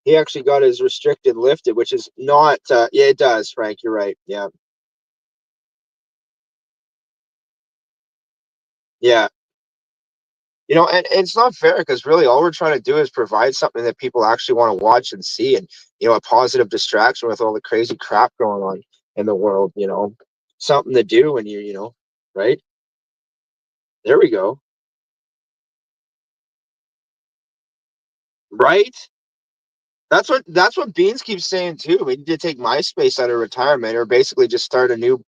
Speaker 4: he actually got his restricted lifted, which is not yeah, it does, Frank, you're right. Yeah. And it's not fair because really all we're trying to do is provide something that people actually want to watch and see, and a positive distraction with all the crazy crap going on in the world, something to do when you right? There we go. Right? That's what Beanz keeps saying too. We need to take MySpace out of retirement or basically just start a new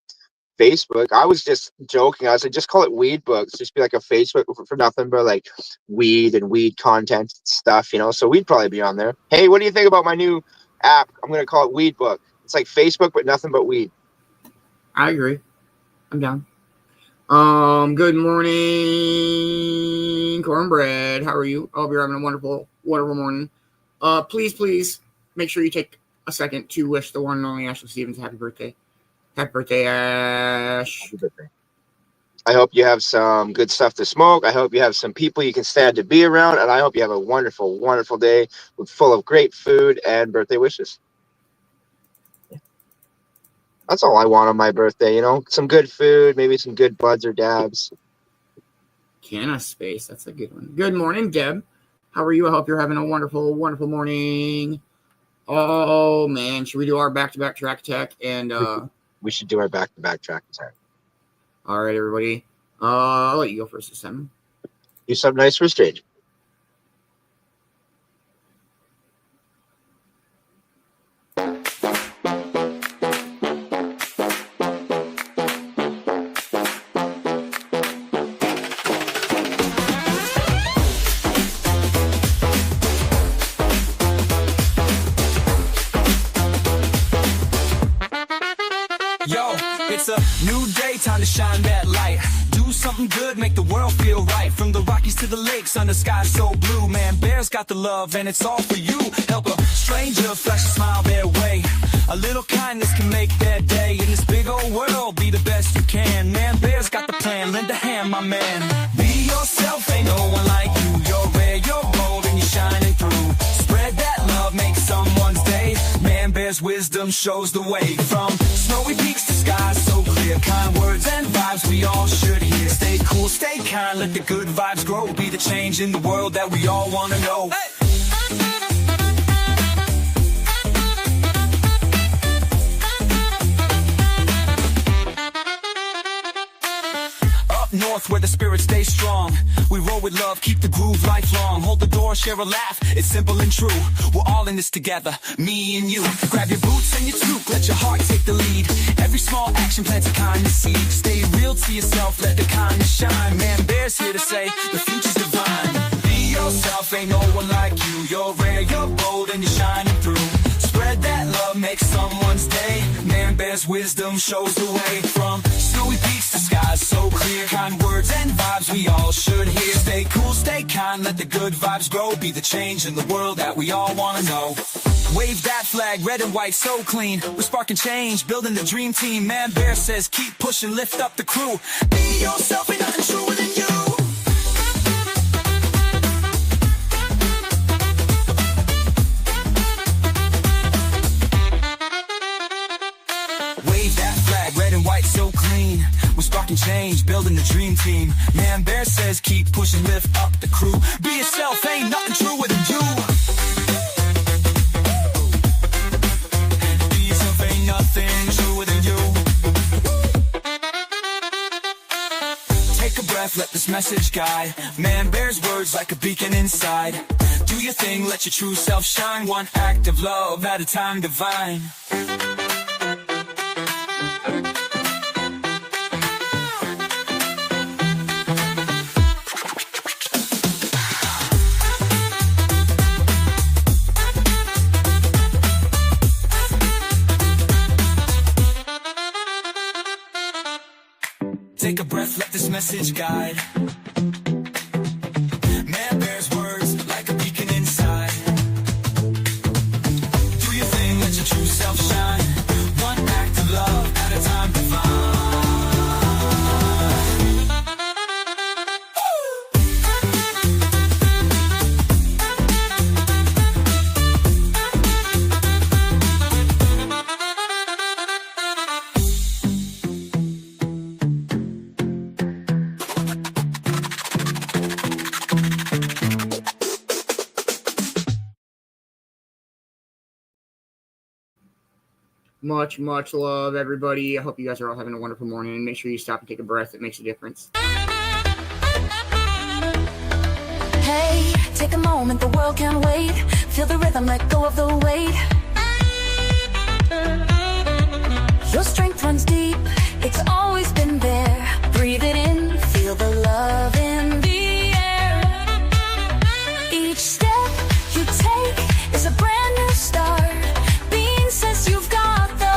Speaker 4: Facebook. I was just joking. I was like, just call it Weed Books. Just be like a Facebook for nothing but like weed and weed content stuff, So we'd probably be on there. Hey, what do you think about my new app? I'm gonna call it Weed Book. It's like Facebook, but nothing but weed.
Speaker 3: I agree. I'm down. Good morning, Cornbread. How are you? I hope you're having a wonderful, wonderful morning. Please make sure you take a second to wish the one and only Ashley Stevens a happy birthday. Happy birthday, Ash.
Speaker 4: Happy birthday. I hope you have some good stuff to smoke. I hope you have some people you can stand to be around. And I hope you have a wonderful, wonderful day full of great food and birthday wishes. That's all I want on my birthday, you know? Some good food, maybe some good buds or dabs.
Speaker 3: Canna Space, that's a good one. Good morning, Deb. How are you? I hope you're having a wonderful, wonderful morning. Oh, man. Should we do our back-to-back track attack? And
Speaker 4: we should do our back-to-back track attack.
Speaker 3: All right, everybody. I'll let you go first this time.
Speaker 4: Do something nice for a stranger.
Speaker 5: It's a new day, time to shine that light. Do something good, make the world feel right. From the Rockies to the lakes, under sky so blue. Man-Bear's got the love and it's all for you. Help a stranger, flash a smile their way. A little kindness can make their day. In this big old world, be the best you can. Man-Bear's got the plan, lend a hand, my man. Be yourself, ain't no one like you. You're rare, you're bold, and you're shining through. Spread that love, make someone's day. Man-Bear's wisdom shows the way. From snowy peaks to skies so clear, kind words and vibes we all should hear. Stay cool, stay kind, let the good vibes grow. Be the change in the world that we all want to know. Hey! North where the spirits stay strong. We roll with love, keep the groove lifelong. Hold the door, share a laugh, it's simple and true. We're all in this together, me and you. Grab your boots and your toque, let your heart take the lead. Every small action plants a kindness seed. Stay real to yourself, let the kindness shine. Man-Bear's here to say, the future's divine. Be yourself, ain't no one like you. You're rare, you're bold, and you're shining through. Spread that love, make someone's day. Man-Bear's wisdom shows the way. From snowy peaks to skies so clear, kind words and vibes we all should hear. Stay cool, stay kind, let the good vibes grow. Be the change in the world that we all want to know. Wave that flag, red and white, so clean. We're sparking change, building the dream team. Man-Bear says keep pushing, lift up the crew. Be yourself, ain't nothing truer than you. Red and white so clean. We're sparking change, building the dream team. Man-Bear says keep pushing, lift up the crew. Be yourself, ain't nothing truer than you. Be yourself, ain't nothing truer than you. Take a breath, let this message guide. Man-Bear's words like a beacon inside. Do your thing, let your true self shine. One act of love at a time divine. Take a breath, let this message guide. Man-Bear's words like a beacon inside. Do your thing, let your true self shine. One act of love at a time divine.
Speaker 3: Much love, everybody. I hope you guys are all having a wonderful morning. And make sure you stop and take a breath. It makes a difference.
Speaker 2: Hey, take a moment, the world can't wait. Feel the rhythm, let go of the weight. Your strength runs deep, it's always been there. Breathe it in, feel the love in the air. Each step you take is a brand new start. Beanz says you've got the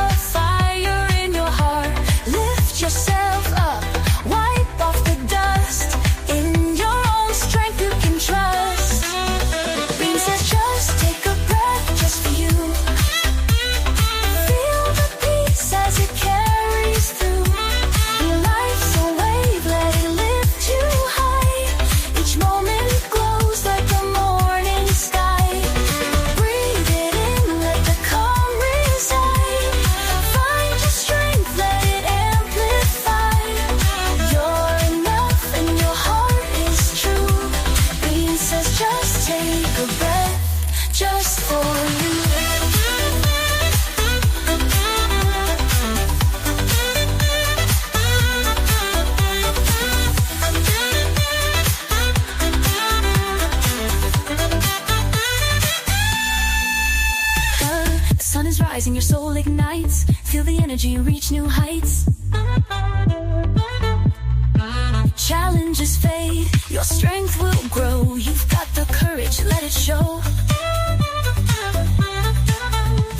Speaker 2: your soul ignites. Feel the energy reach new heights. Challenges fade, your strength will grow. You've got the courage, let it show.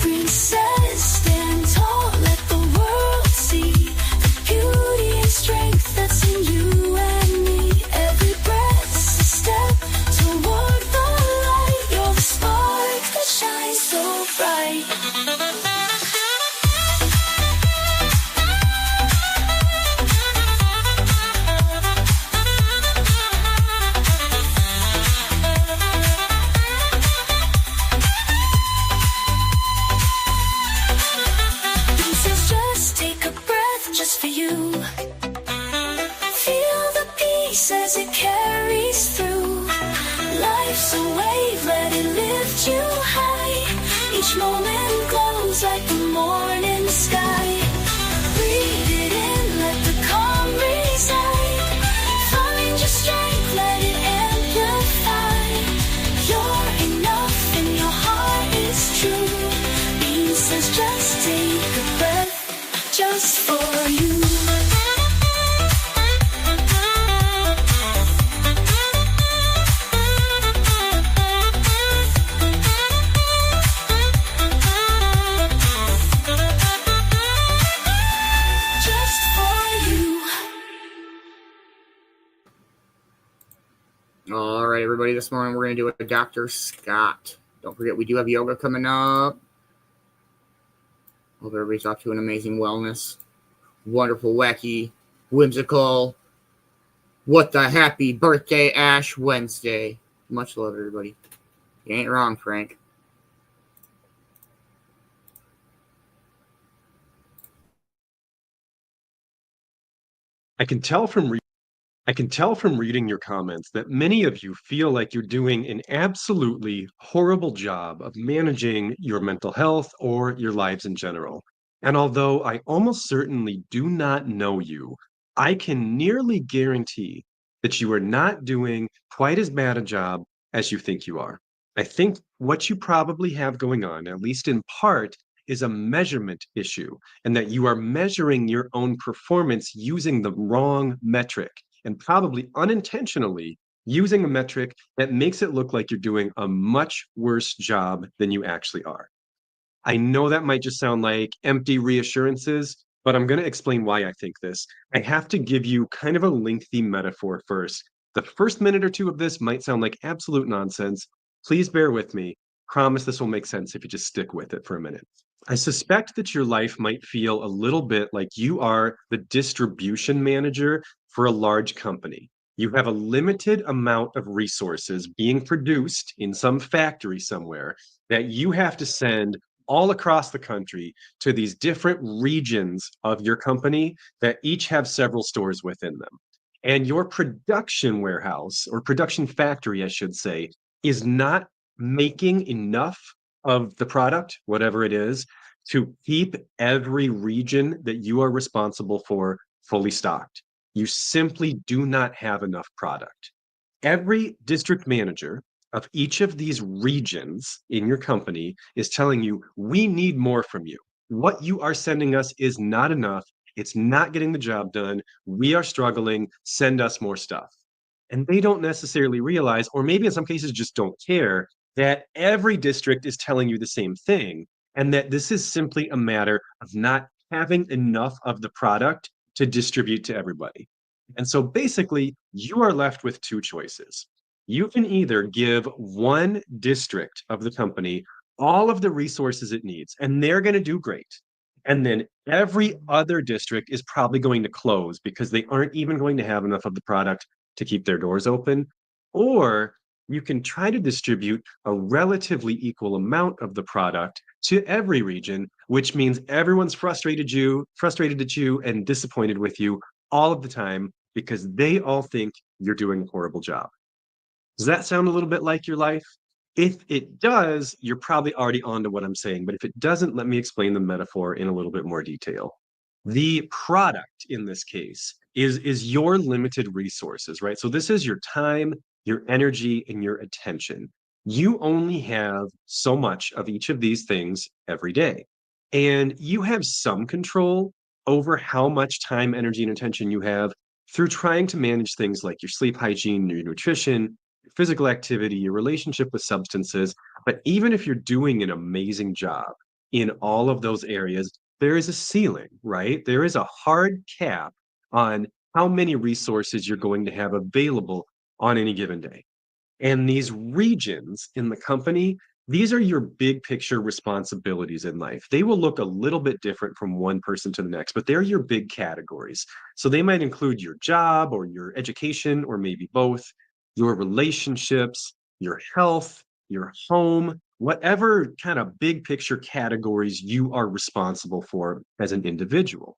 Speaker 2: Princess, stand tall, let the world see the beauty and strength that's in you and me. Every breath's a step toward the light. You're the spark that shines so bright. For you, feel the peace as it carries through. Life's a wave, let it lift you high. Each moment glows like the morning sky. Breathe it in, let the calm reside. Find your strength, let it amplify. You're enough and your heart is true. Beanz says just take a breath, just for you.
Speaker 3: All right, everybody, this morning we're going to do a Dr. Scott. Don't forget, we do have yoga coming up. Hope everybody's off to an amazing wellness. Wonderful, wacky, whimsical, what the happy birthday Ash Wednesday. Much love, everybody. You ain't wrong, Frank.
Speaker 6: I can tell from reading your comments that many of you feel like you're doing an absolutely horrible job of managing your mental health or your lives in general. And although I almost certainly do not know you, I can nearly guarantee that you are not doing quite as bad a job as you think you are. I think what you probably have going on, at least in part, is a measurement issue, and that you are measuring your own performance using the wrong metric, and probably unintentionally using a metric that makes it look like you're doing a much worse job than you actually are. I know that might just sound like empty reassurances, but I'm going to explain why I think this. I have to give you kind of a lengthy metaphor first. The first minute or two of this might sound like absolute nonsense. Please bear with me. Promise this will make sense if you just stick with it for a minute. I suspect that your life might feel a little bit like you are the distribution manager for a large company. You have a limited amount of resources being produced in some factory somewhere that you have to send all across the country to these different regions of your company that each have several stores within them. And your production warehouse, or production factory, I should say, is not making enough of the product, whatever it is, to keep every region that you are responsible for fully stocked. You simply do not have enough product. Every district manager of each of these regions in your company is telling you, we need more from you. What you are sending us is not enough. It's not getting the job done. We are struggling. Send us more stuff. And they don't necessarily realize, or maybe in some cases just don't care, that every district is telling you the same thing, and that this is simply a matter of not having enough of the product to distribute to everybody. And so basically, you are left with two choices. You can either give one district of the company all of the resources it needs, and they're going to do great. And then every other district is probably going to close because they aren't even going to have enough of the product to keep their doors open. Or you can try to distribute a relatively equal amount of the product to every region, which means everyone's frustrated at you and disappointed with you all of the time because they all think you're doing a horrible job. Does that sound a little bit like your life? If it does, you're probably already on to what I'm saying, but if it doesn't, let me explain the metaphor in a little bit more detail. The product in this case is your limited resources, right? So this is your time, your energy, and your attention. You only have so much of each of these things every day. And you have some control over how much time, energy, and attention you have through trying to manage things like your sleep hygiene, your nutrition, your physical activity, your relationship with substances. But even if you're doing an amazing job in all of those areas, there is a ceiling, right? There is a hard cap on how many resources you're going to have available on any given day. And these regions in the company, these are your big picture responsibilities in life. They will look a little bit different from one person to the next, but they're your big categories. So they might include your job or your education, or maybe both, your relationships, your health, your home, whatever kind of big picture categories you are responsible for as an individual.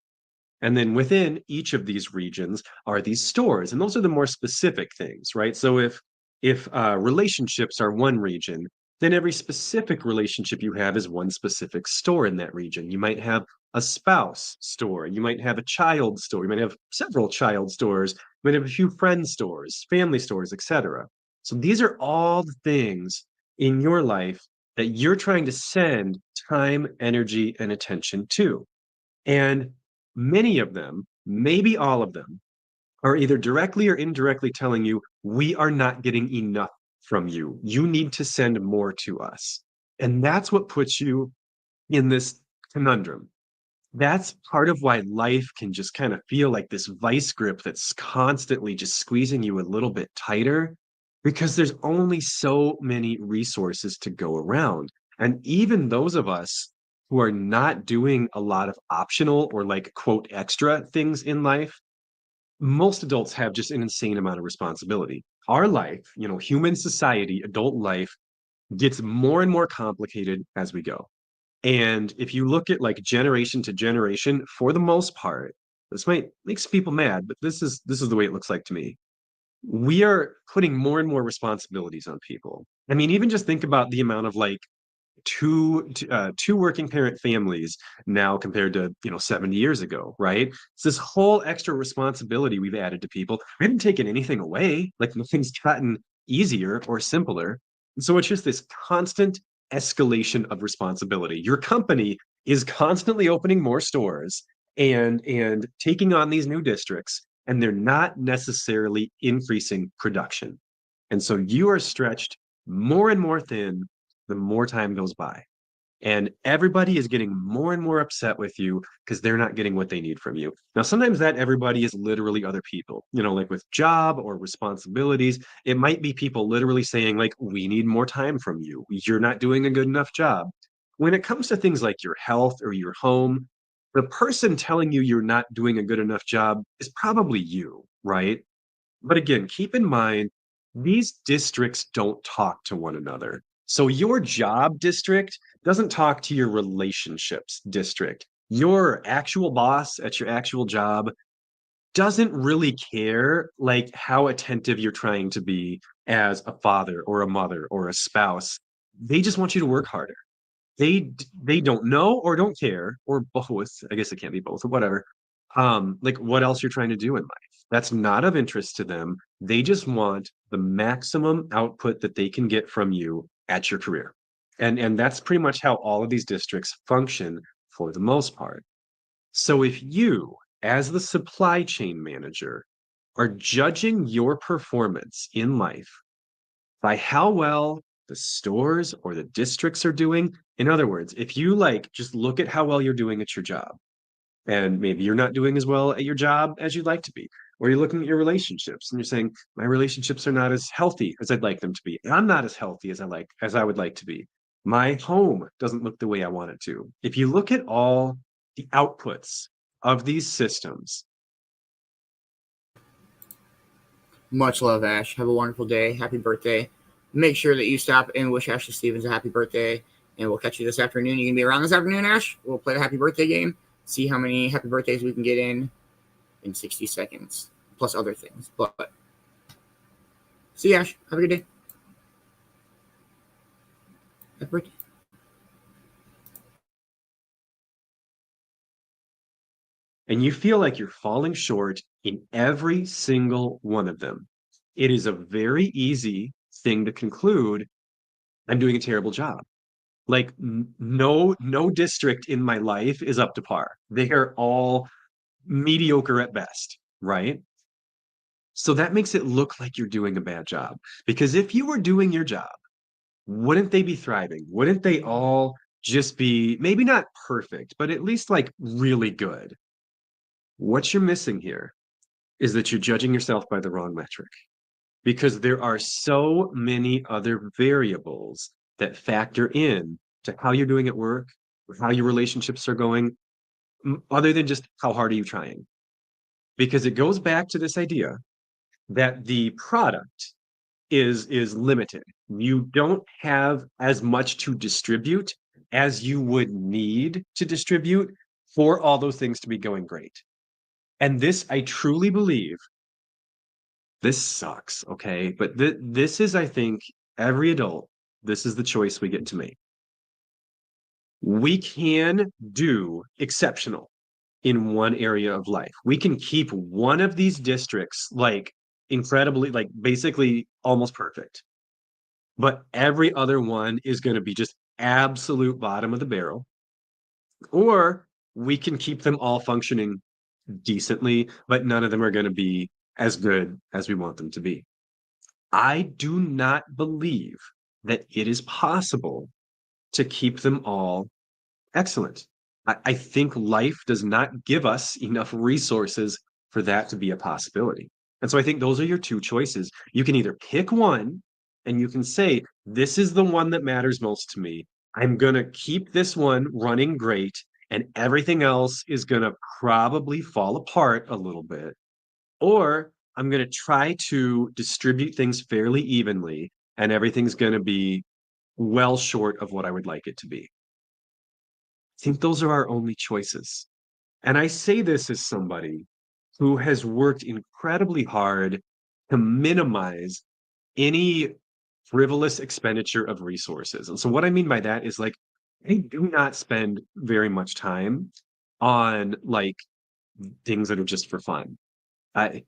Speaker 6: And then within each of these regions are these stores, and those are the more specific things, right? So if relationships are one region, then every specific relationship you have is one specific store in that region. You might have a spouse store, you might have a child store, you might have several child stores, you might have a few friend stores, family stores, etc. So these are all the things in your life that you're trying to send time, energy, and attention to. And many of them, maybe all of them, are either directly or indirectly telling you, we are not getting enough from you. You need to send more to us. And that's what puts you in this conundrum. That's part of why life can just kind of feel like this vice grip that's constantly just squeezing you a little bit tighter, because there's only so many resources to go around. And even those of us who are not doing a lot of optional or like quote extra things in life, most adults have just an insane amount of responsibility. Our life, human society, adult life gets more and more complicated as we go. And if you look at like generation to generation, for the most part, this might make some people mad, but this is the way it looks like to me. We are putting more and more responsibilities on people. I mean, even just think about the amount of like two working parent families now compared to 70 years ago, right? It's this whole extra responsibility we've added to people. We haven't taken anything away, like nothing's gotten easier or simpler. And so it's just this constant escalation of responsibility. Your company is constantly opening more stores and taking on these new districts, and they're not necessarily increasing production. And so you are stretched more and more thin the more time goes by. And everybody is getting more and more upset with you because they're not getting what they need from you. Now, sometimes that everybody is literally other people, like with job or responsibilities. It might be people literally saying, like, we need more time from you. You're not doing a good enough job. When it comes to things like your health or your home, the person telling you you're not doing a good enough job is probably you, right? But again, keep in mind, these districts don't talk to one another. So your job district doesn't talk to your relationships district. Your actual boss at your actual job doesn't really care like how attentive you're trying to be as a father or a mother or a spouse. They just want you to work harder. They don't know or don't care or both. I guess it can't be both or whatever. Like what else you're trying to do in life. That's not of interest to them. They just want the maximum output that they can get from you at your career. And that's pretty much how all of these districts function for the most part. So if you, as the supply chain manager, are judging your performance in life by how well the stores or the districts are doing, in other words, if you like just look at how well you're doing at your job, and maybe you're not doing as well at your job as you'd like to be, or you're looking at your relationships and you're saying my relationships are not as healthy as I'd like them to be, and I'm not as healthy as I would like to be, my home doesn't look the way I want it to. If you look at all the outputs of these systems.
Speaker 3: Much love, Ash. Have a wonderful day. Happy birthday. Make sure that you stop and wish Ashley Stevens a happy birthday, and we'll catch you this afternoon. You can be around this afternoon, Ash. We'll play the happy birthday game, see how many happy birthdays we can get in 60 seconds, plus other things. But see you, Ash. Have a good day. Happy birthday.
Speaker 6: And you feel like you're falling short in every single one of them, it is a very easy thing to conclude, I'm doing a terrible job. Like no district in my life is up to par. They are all mediocre at best, right? So that makes it look like you're doing a bad job. Because if you were doing your job, wouldn't they be thriving? Wouldn't they all just be maybe not perfect, but at least like really good? What you're missing here is that you're judging yourself by the wrong metric because there are so many other variables that factor in to how you're doing at work, how your relationships are going, other than just how hard are you trying. Because it goes back to this idea that the product is limited. You don't have as much to distribute as you would need to distribute for all those things to be going great. And this, I truly believe, this sucks, okay? But this is, I think, every adult, this is the choice we get to make. We can do exceptional in one area of life. We can keep one of these districts like incredibly, like basically almost perfect. But every other one is going to be just absolute bottom of the barrel. Or we can keep them all functioning decently, but none of them are going to be as good as we want them to be. I do not believe that it is possible to keep them all excellent. I think life does not give us enough resources for that to be a possibility. And so I think those are your two choices. You can either pick one and you can say, this is the one that matters most to me. I'm going to keep this one running great, and everything else is going to probably fall apart a little bit. Or I'm going to try to distribute things fairly evenly, and everything's going to be well short of what I would like it to be. I think those are our only choices. And I say this as somebody who has worked incredibly hard to minimize any frivolous expenditure of resources. And so what I mean by that is like, I do not spend very much time on like things that are just for fun. I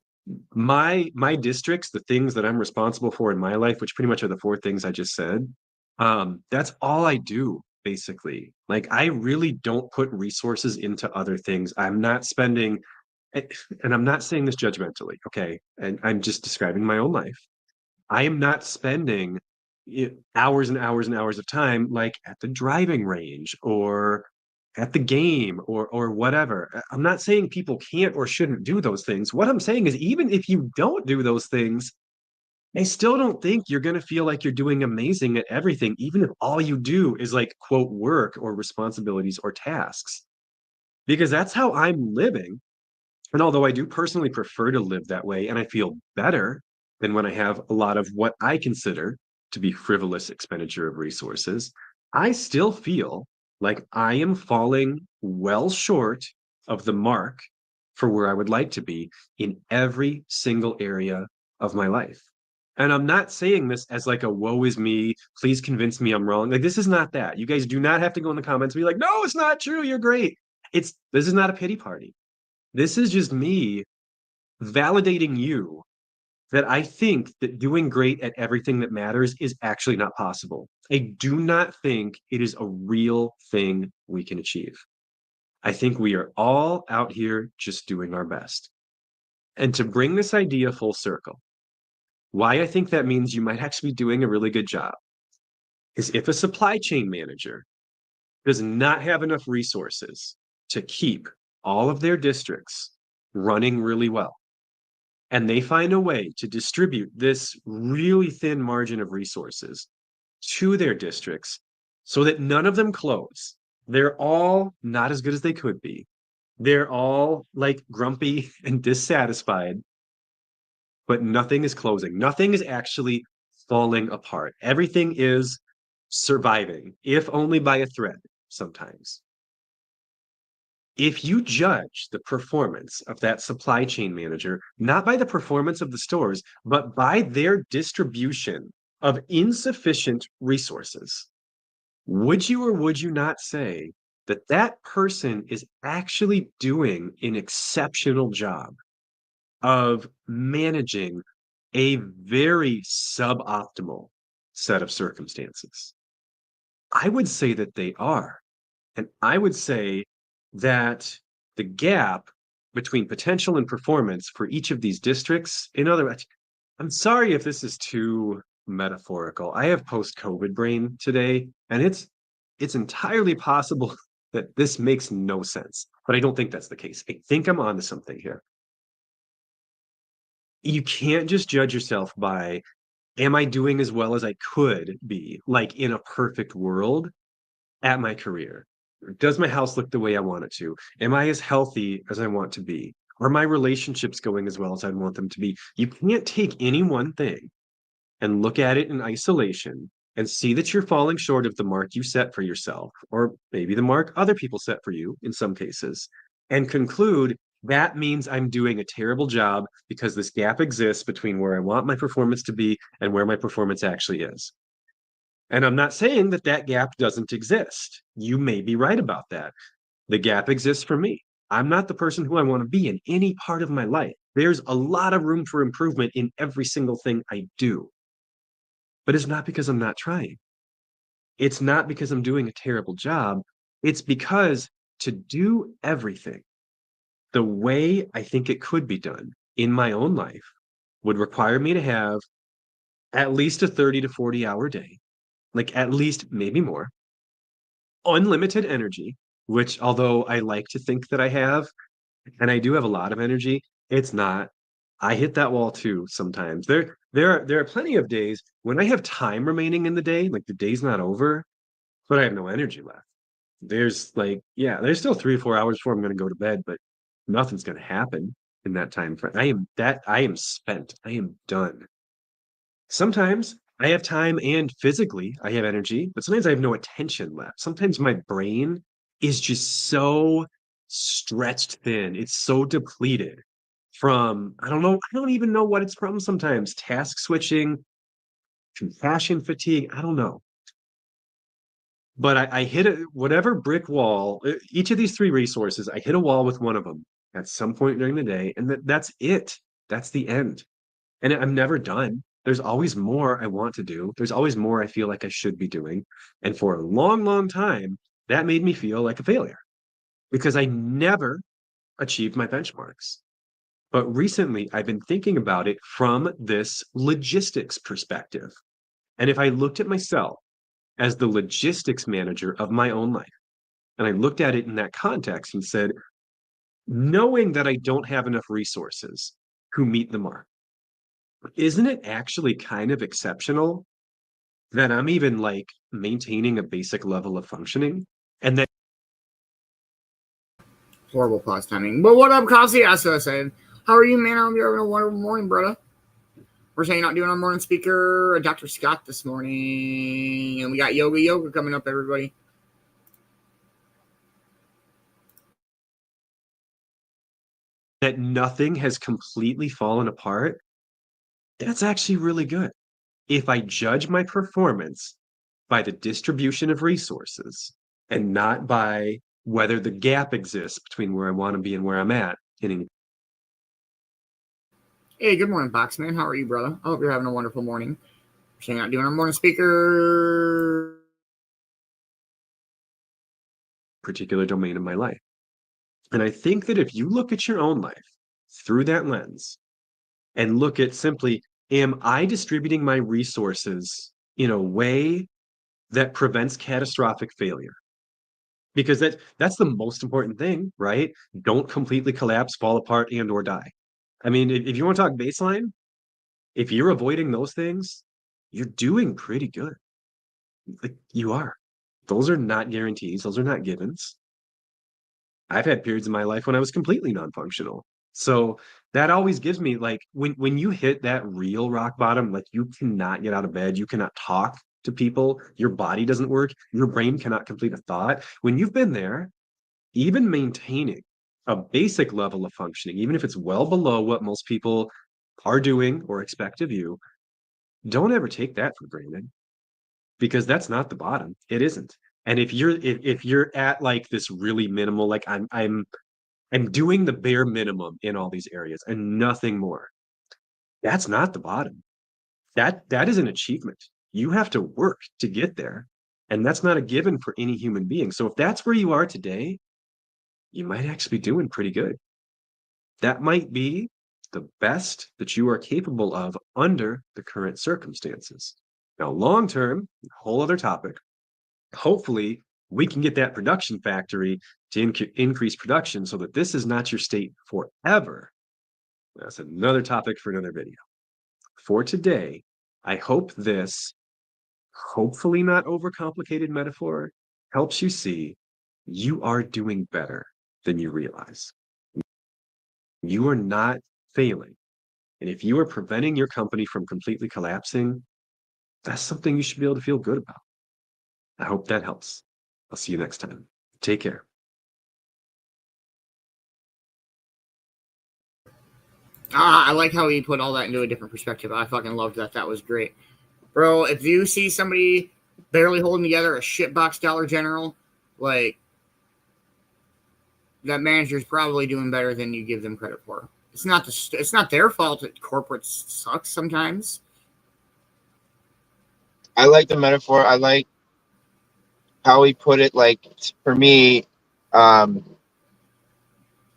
Speaker 6: my districts, the things that I'm responsible for in my life, which pretty much are the four things I just said, that's all I do basically. Like I really don't put resources into other things. I'm not spending, and I'm not saying this judgmentally, okay? And I'm just describing my own life. I am not spending hours and hours and hours of time like at the driving range or at the game or whatever. I'm not saying people can't or shouldn't do those things. What I'm saying is even if you don't do those things, I still don't think you're going to feel like you're doing amazing at everything, even if all you do is like quote work or responsibilities or tasks. Because that's how I'm living. And although I do personally prefer to live that way, and I feel better than when I have a lot of what I consider to be frivolous expenditure of resources, I still feel like I am falling well short of the mark for where I would like to be in every single area of my life. And I'm not saying this as like a woe is me, please convince me I'm wrong. Like, this is not that. You guys do not have to go in the comments and be like, no, it's not true. You're great. This is not a pity party. This is just me validating you that I think that doing great at everything that matters is actually not possible. I do not think it is a real thing we can achieve. I think we are all out here just doing our best. And to bring this idea full circle, why I think that means you might actually be doing a really good job is if a supply chain manager does not have enough resources to keep all of their districts running really well, and they find a way to distribute this really thin margin of resources to their districts so that none of them close. They're all not as good as they could be. They're all like grumpy and dissatisfied, but nothing is closing. Nothing is actually falling apart. Everything is surviving, if only by a thread sometimes. If you judge the performance of that supply chain manager, not by the performance of the stores, but by their distribution of insufficient resources, would you or would you not say that that person is actually doing an exceptional job of managing a very suboptimal set of circumstances? I would say that they are. And I would say that the gap between potential and performance for each of these districts, in other words, I'm sorry if this is too metaphorical. I have post-COVID brain today, and it's entirely possible that this makes no sense, but I don't think that's the case. I think I'm onto something here. You can't just judge yourself by, am I doing as well as I could be, like in a perfect world at my career? Does my house look the way I want it to? Am I as healthy as I want to be? Are my relationships going as well as I want them to be? You can't take any one thing and look at it in isolation and see that you're falling short of the mark you set for yourself, or maybe the mark other people set for you in some cases, and conclude that means I'm doing a terrible job because this gap exists between where I want my performance to be and where my performance actually is. And I'm not saying that that gap doesn't exist. You may be right about that. The gap exists for me. I'm not the person who I want to be in any part of my life. There's a lot of room for improvement in every single thing I do. But it's not because I'm not trying. It's not because I'm doing a terrible job. It's because to do everything the way I think it could be done in my own life would require me to have at least a 30 to 40 hour day, like at least maybe more, unlimited energy, which although I like to think that I have, and I do have a lot of energy, it's not. I hit that wall too sometimes. There are plenty of days when I have time remaining in the day, like the day's not over, but I have no energy left. There's like, yeah, there's still 3 or 4 hours before I'm gonna go to bed, but nothing's gonna happen in that time frame. I am spent. I am done. Sometimes I have time and physically I have energy, but sometimes I have no attention left. Sometimes my brain is just so stretched thin. It's so depleted from, I don't know, I don't even know what it's from sometimes. Task switching, compassion fatigue, I don't know. But I hit whatever brick wall, each of these three resources, I hit a wall with one of them at some point during the day, and that's it. That's the end. And I'm never done. There's always more I want to do. There's always more I feel like I should be doing. And for a long, long time, that made me feel like a failure because I never achieved my benchmarks. But recently, I've been thinking about it from this logistics perspective. And if I looked at myself as the logistics manager of my own life, and I looked at it in that context and said, knowing that I don't have enough resources who meet the mark, isn't it actually kind of exceptional that I'm even like maintaining a basic level of functioning? And that
Speaker 3: Horrible pause timing. But what up, Kasi? As I said, how are you, man? I hope you're having a wonderful morning, brother. We're saying not doing our morning speaker, Dr. Scott this morning. And we got Yoga coming up, everybody.
Speaker 6: that nothing has completely fallen apart, that's actually really good. If I judge my performance by the distribution of resources and not by whether the gap exists between where I want to be and where I'm at.
Speaker 3: Hey, good morning, Boxman. How are you, brother? I hope you're having a wonderful morning. We're saying not doing our morning speaker.
Speaker 6: Particular domain of my life. And I think that if you look at your own life through that lens and look at simply, am I distributing my resources in a way that prevents catastrophic failure? Because that's the most important thing, right? Don't completely collapse, fall apart, and or die. I mean, if you want to talk baseline, if you're avoiding those things, you're doing pretty good. Like, you are. Those are not guarantees. Those are not givens. I've had periods in my life when I was completely non-functional. So that always gives me like when you hit that real rock bottom, like you cannot get out of bed, you cannot talk to people, your body doesn't work, your brain cannot complete a thought. When you've been there, even maintaining a basic level of functioning, even if it's well below what most people are doing or expect of you, don't ever take that for granted because that's not the bottom. It isn't. And if you're at like this really minimal, like I'm doing the bare minimum in all these areas and nothing more, that's not the bottom. That is an achievement. You have to work to get there. And that's not a given for any human being. So if that's where you are today, you might actually be doing pretty good. That might be the best that you are capable of under the current circumstances. Now, long term, a whole other topic. Hopefully, we can get that production factory to increase production so that this is not your state forever. That's another topic for another video. For today, I hope this, hopefully not overcomplicated metaphor, helps you see you are doing better than you realize. You are not failing. And if you are preventing your company from completely collapsing, that's something you should be able to feel good about. I hope that helps. I'll see you next time. Take care.
Speaker 3: I like how he put all that into a different perspective. I fucking loved that. That was great. Bro, if you see somebody barely holding together a shitbox Dollar General, like, that manager's probably doing better than you give them credit for. It's not their fault that corporate sucks sometimes.
Speaker 4: I like the metaphor. I like how he put it. Like, for me,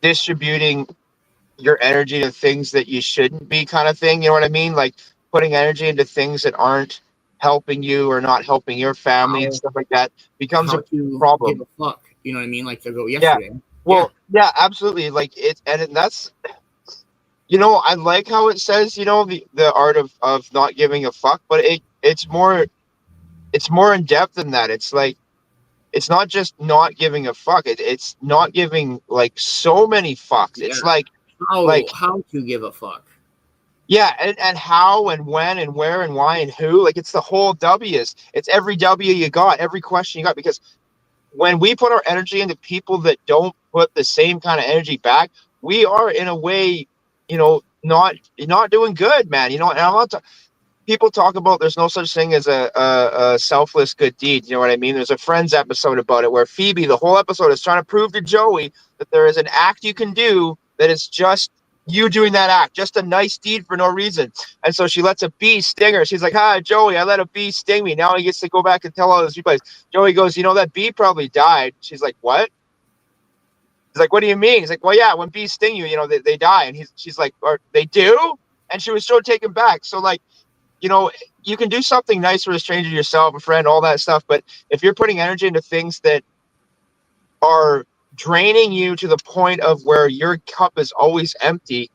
Speaker 4: distributing your energy to things that you shouldn't be, kind of thing. You know what I mean? Like putting energy into things that aren't helping you or not helping your family and stuff like that becomes a problem.
Speaker 3: Give a fuck. You know what I mean? Like the go yesterday.
Speaker 4: Yeah. Well, yeah, absolutely. Like that's, you know, I like how it says, you know, the art of not giving a fuck, but it's more in depth than that. It's like, it's not just not giving a fuck. It's not giving like so many fucks. Yeah. It's like
Speaker 3: how to give a fuck.
Speaker 4: Yeah, and how and when and where and why and who. Like, it's the whole W's. It's every W you got, every question you got. Because when we put our energy into people that don't put the same kind of energy back, we are in a way, you know, not doing good, man. You know, and I'm not. People talk about there's no such thing as a selfless good deed. You know what I mean? There's a Friends episode about it where Phoebe, the whole episode, is trying to prove to Joey that there is an act you can do that is just you doing that act, just a nice deed for no reason. And so she lets a bee sting her. She's like, "Hi, Joey, I let a bee sting me. Now he gets to go back and tell all those people." Joey goes, "You know, that bee probably died." She's like, "What?" He's like, "What do you mean?" He's like, "Well, yeah, when bees sting you, you know, they die." And she's like, "Or they do?" And she was so taken back. So, like, you know, you can do something nice for a stranger, yourself, a friend, all that stuff. But if you're putting energy into things that are draining you to the point of where your cup is always empty,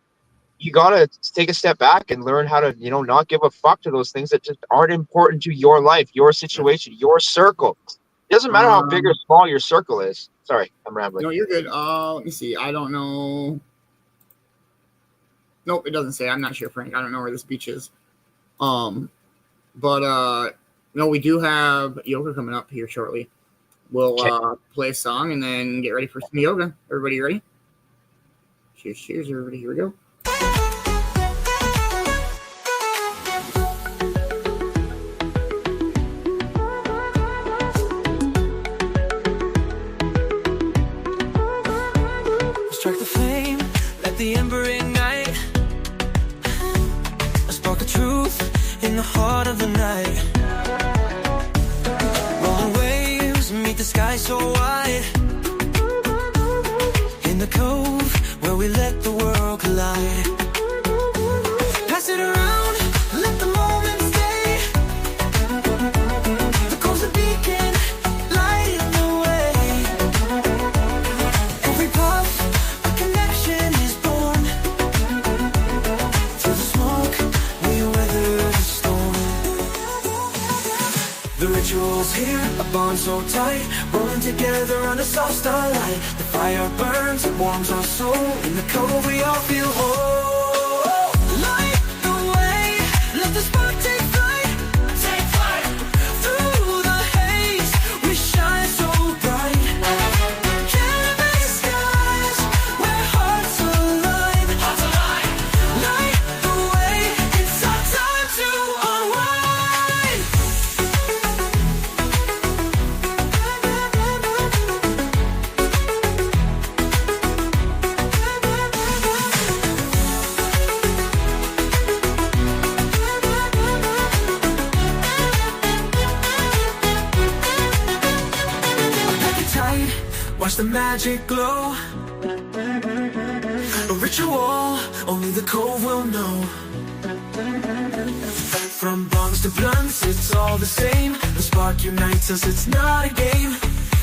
Speaker 4: you got to take a step back and learn how to, you know, not give a fuck to those things that just aren't important to your life, your situation, your circle. It doesn't matter how big or small your circle is. Sorry, I'm rambling.
Speaker 3: No, you're good. Let me see. I don't know. Nope, it doesn't say. I'm not sure, Frank. I don't know where this beach is. But no, we do have yoga coming up here shortly. We'll play a song and then get ready for some yoga. Everybody ready? Cheers, cheers, everybody. Here we go.
Speaker 5: Strike the flame, let the ember ignite. A spark of truth in the heart of the night. Rolling waves meet the sky so wide. In the cove where we let the world collide. Pass it around, let the moment stay. The cove's a beacon, lighting the way. Every puff, a connection is born. Through the smoke, we weather the storm. The ritual's here, a bond so tight. Rolling together under soft starlight. The fire burns, it warms our soul. In the cove, we all feel whole. Light the way, let the spark take flight. Take flight. Through the haze, we shine so bright. Canvas skies, where hearts align. Hearts align. Light the way, it's our time to unwind. watch the magic glow. A ritual only the Cove will know. From bongs to blunts, it's all the same. The spark unites us, it's not a game.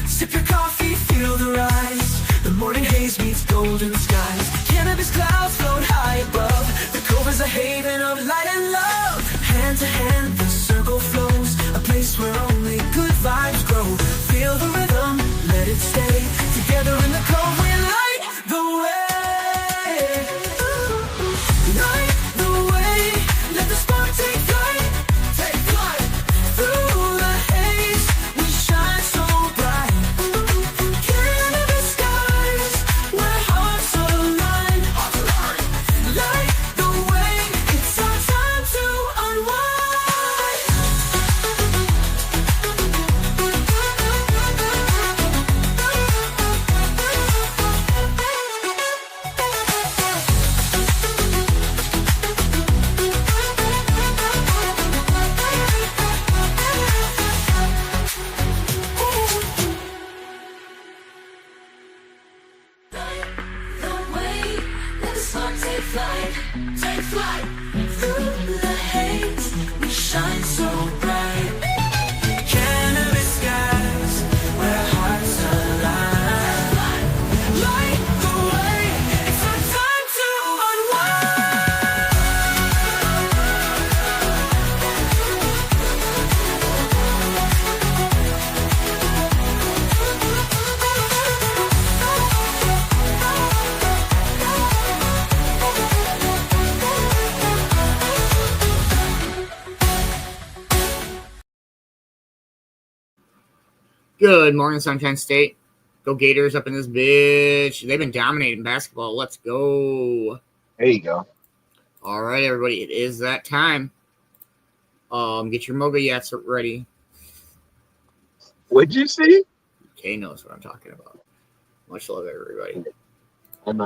Speaker 5: Sip your coffee, feel the rise. The morning haze meets golden skies. Cannabis clouds float high above. The Cove is a haven of light and love. Hand to hand, the circle flows. A place where only good vibes grow. Feel the rhythm, let it stay. Together in the Cove, we light the way. Light the way. Let the spark take flight. Take flight. Through the haze, we shine so bright. Cannabis skies, where hearts align. Light the way. It's our time to unwind.
Speaker 2: The way, let the spark take flight, take flight. Through the haze, we shine so bright.
Speaker 5: Cannabis skies, where hearts align. Light the way. It's our time to
Speaker 3: Good morning, Sunshine State. Go Gators up in this bitch. They've been dominating basketball. Let's go.
Speaker 4: There you go.
Speaker 3: All right, everybody. It is that time. Get your Moga Yats ready.
Speaker 4: What'd you see?
Speaker 3: Kay knows what I'm talking about. Much love, everybody.
Speaker 4: I'm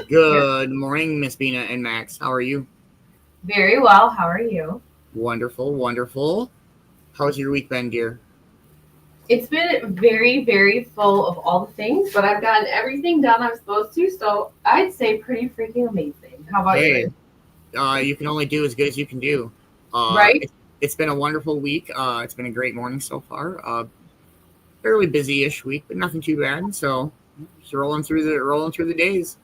Speaker 3: Good morning, Miss Bina and Max. How are you?
Speaker 7: Very well. How are you?
Speaker 3: Wonderful, wonderful. How's your week been, dear?
Speaker 7: It's been very, very full of all the things, but I've gotten everything done I'm supposed to, so I'd say pretty freaking amazing. How about you?
Speaker 3: You can only do as good as you can do.
Speaker 7: Right?
Speaker 3: It's been a wonderful week. It's been a great morning so far. Fairly busy-ish week, but nothing too bad. So just rolling through the days.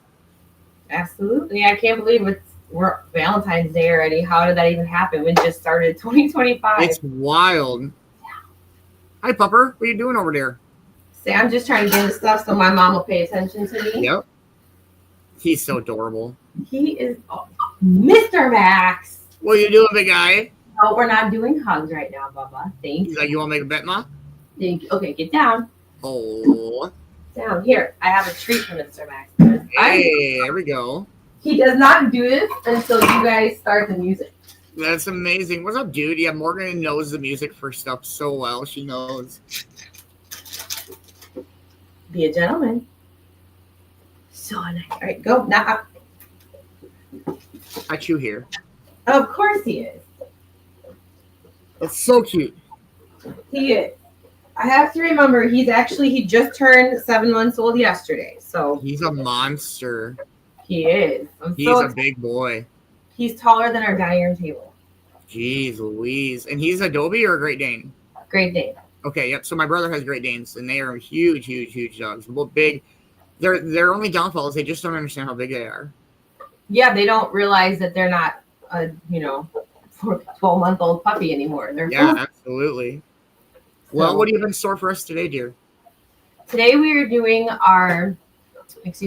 Speaker 7: Absolutely. I can't believe we're Valentine's Day already. How did that even happen? We just started 2025.
Speaker 3: It's wild. Hi, Pupper. What are you doing over there?
Speaker 7: Say, I'm just trying to get into stuff so my mom will pay attention to me.
Speaker 3: Yep. He's so adorable.
Speaker 7: He is Mr. Max.
Speaker 3: What are you doing, big guy?
Speaker 7: No, we're not doing hugs right now, Bubba. Thank
Speaker 3: He's
Speaker 7: you.
Speaker 3: like, you want to make a bet, Ma?
Speaker 7: Thank you. Okay, get down.
Speaker 3: Oh.
Speaker 7: Down here. I have a treat for Mr. Max.
Speaker 3: Hey, there we go.
Speaker 7: He does not do this until you guys start the music.
Speaker 3: That's amazing. What's up, dude? Yeah, Morgan knows the music for stuff so well. She knows.
Speaker 7: Be a gentleman. So nice. All right, go. Now,
Speaker 3: I chew here.
Speaker 7: of course he is.
Speaker 3: That's so cute.
Speaker 7: He is. I have to remember he just turned 7 months old yesterday. So
Speaker 3: He's a monster.
Speaker 7: he is.
Speaker 3: He's a big boy.
Speaker 7: He's taller than our dining room table.
Speaker 3: Jeez Louise. And he's a Dobie or a Great Dane?
Speaker 7: Great Dane.
Speaker 3: Okay, yep. So my brother has Great Danes, and they are huge, huge, huge dogs. Well, big. Their only downfall is they just don't understand how big they are.
Speaker 7: Yeah, they don't realize that they're not a 12-month-old puppy anymore. They're
Speaker 3: Absolutely. Well, what do you have in store for us today, dear?
Speaker 7: Today we are doing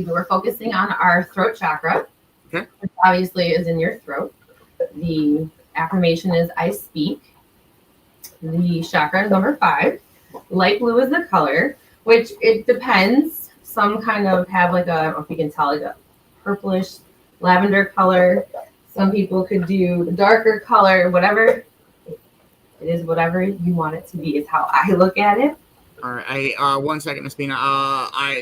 Speaker 7: we're focusing on our throat chakra.
Speaker 3: Okay.
Speaker 7: Which obviously is in your throat. The affirmation is I speak. The chakra is number 5. Light blue is the color, which it depends. Some kind of have like I don't know if you can tell, like a purplish lavender color. Some people could do the darker color, whatever. It is whatever you want it to be is how I look at it.
Speaker 3: All right, 1 second, Miss Bina.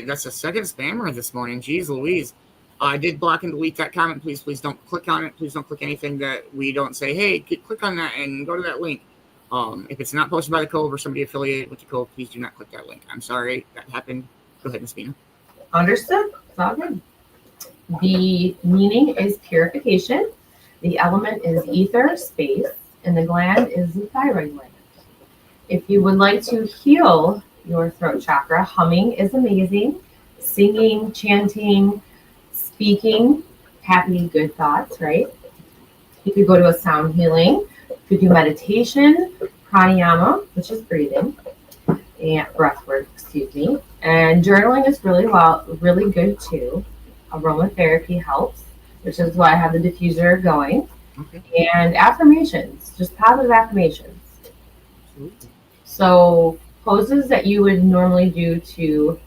Speaker 3: That's the second spammer this morning. Jeez Louise. I did block and delete that comment. Please don't click on it. Please don't click anything that we don't say, hey, click on that and go to that link. If it's not posted by the Cove or somebody affiliated with the Cove, please do not click that link. I'm sorry that happened. Go ahead, Miss Bina.
Speaker 7: Understood. It's all good. The meaning is purification. The element is ether, space, and the gland is the thyroid gland. If you would like to heal your throat chakra, humming is amazing. Singing, chanting, speaking, happy, good thoughts, right? You could go to a sound healing. You could do meditation, pranayama, which is breathing, and breath work, and journaling is really good too. Aromatherapy helps, which is why I have the diffuser going.
Speaker 3: Okay.
Speaker 7: And affirmations, just positive affirmations.
Speaker 3: Absolutely.
Speaker 7: So poses that you would normally do to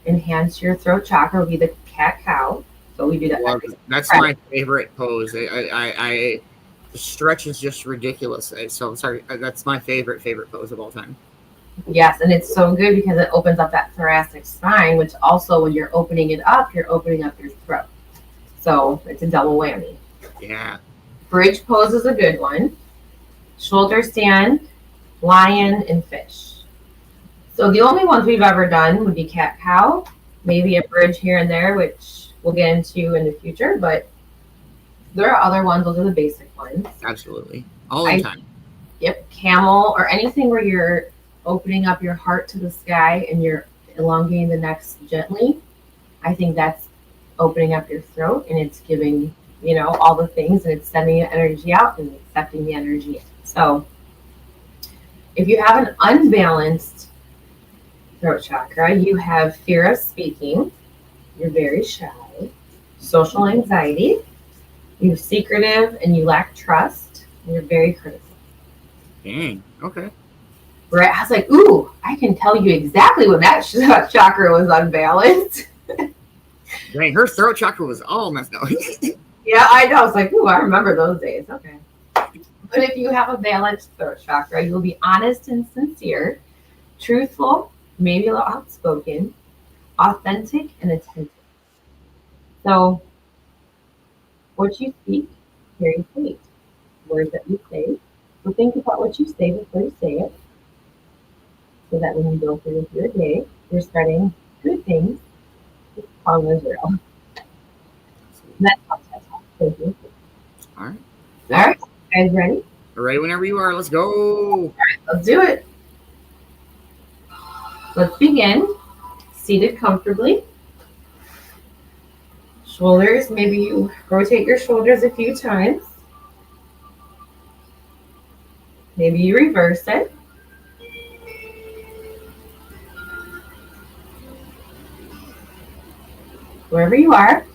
Speaker 7: enhance your throat chakra would be the cat-cow. So we do that.
Speaker 3: That's my favorite pose. The stretch is just ridiculous. So sorry, that's my favorite pose of all time.
Speaker 7: Yes, and it's so good because it opens up that thoracic spine, which also when you're opening it up, you're opening up your throat. So it's a double whammy.
Speaker 3: Yeah.
Speaker 7: Bridge pose is a good one. Shoulder stand, lion, and fish. So the only ones we've ever done would be cat-cow, maybe a bridge here and there, which we'll get into in the future, but there are other ones. Those are the basic ones.
Speaker 3: Absolutely. All the time.
Speaker 7: Yep. Camel or anything where you're opening up your heart to the sky and you're elongating the neck gently. I think that's opening up your throat and it's giving, all the things and it's sending the energy out and accepting the energy in. So if you have an unbalanced throat chakra, you have fear of speaking, you're very shy, social anxiety, you're secretive and you lack trust, and you're very critical.
Speaker 3: Dang, okay.
Speaker 7: Right? I was like, ooh, I can tell you exactly when that chakra was unbalanced.
Speaker 3: Dang, her throat chakra was all messed up.
Speaker 7: Yeah, I know. It's like, ooh, I remember those days. Okay. But if you have a balanced throat chakra, you'll be honest and sincere, truthful, maybe a little outspoken, authentic, and attentive. So what you speak carries weight. Words that you say. So think about what you say before you say it. So that when you go through your day, you're spreading good things as long as real. That's how I talk. Thank you.
Speaker 3: All right.
Speaker 7: All right. Guys ready?
Speaker 3: Ready whenever you are. Let's go.
Speaker 7: All right, let's do it. Let's begin. Seated comfortably. Shoulders, maybe you rotate your shoulders a few times. Maybe you reverse it. Wherever you are,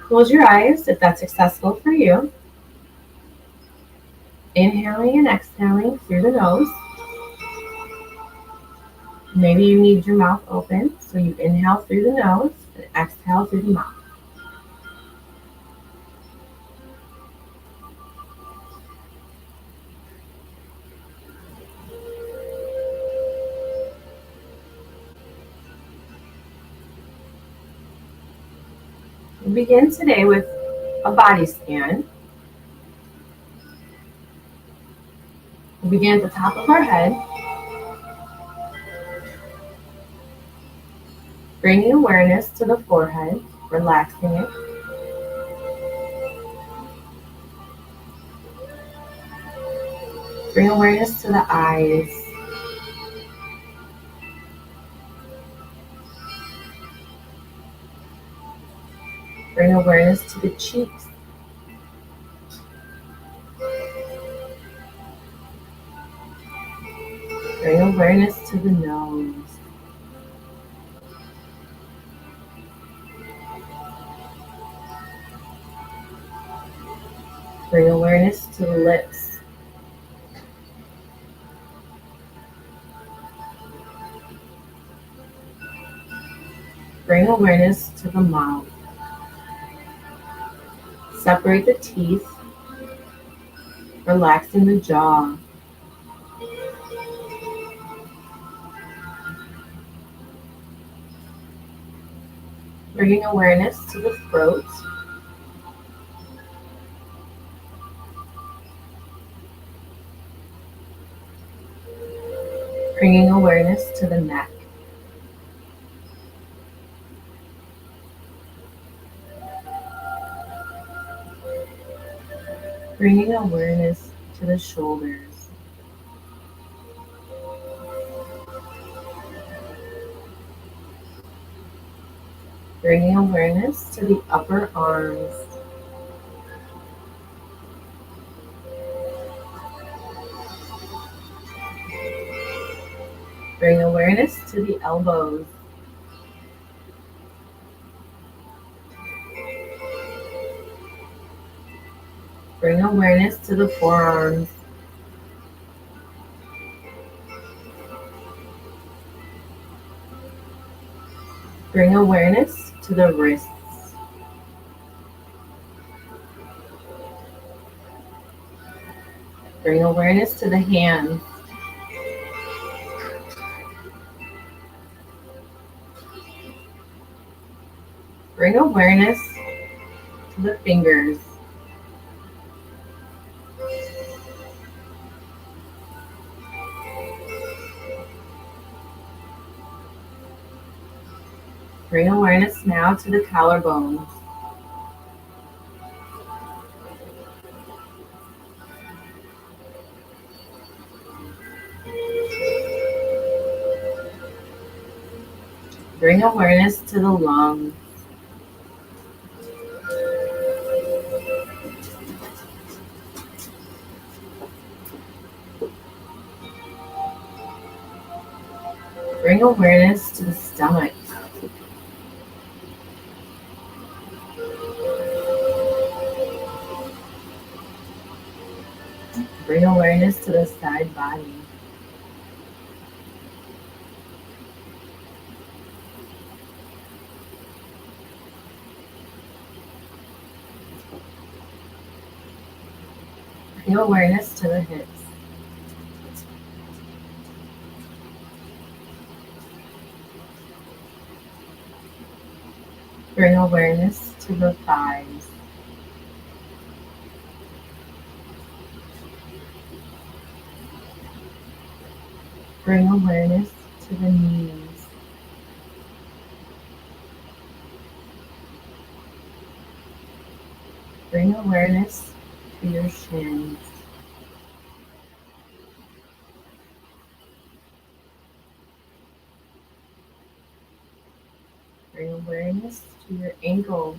Speaker 7: close your eyes if that's accessible for you. Inhaling and exhaling through the nose. Maybe you need your mouth open, so you inhale through the nose and exhale through the mouth. We begin today with a body scan. We begin at the top of our head, bringing awareness to the forehead, relaxing it. Bring awareness to the eyes. Bring awareness to the cheeks. Bring awareness to the nose. Bring awareness to the lips. Bring awareness to the mouth. Separate the teeth, relaxing the jaw. Bringing awareness to the throat. Bringing awareness to the neck. Bringing awareness to the shoulders. Bringing awareness to the upper arms. Bring awareness to the elbows. Bring awareness to the forearms. Bring awareness to the wrists. Bring awareness to the hands. Bring awareness to the fingers. Bring awareness now to the collarbones. Bring awareness to the lungs. Bring awareness to the stomach. Bring awareness to the side body. Bring awareness to the hips. Bring awareness to the thighs. Bring awareness to the knees. Bring awareness to your shins. Bring awareness to your ankles.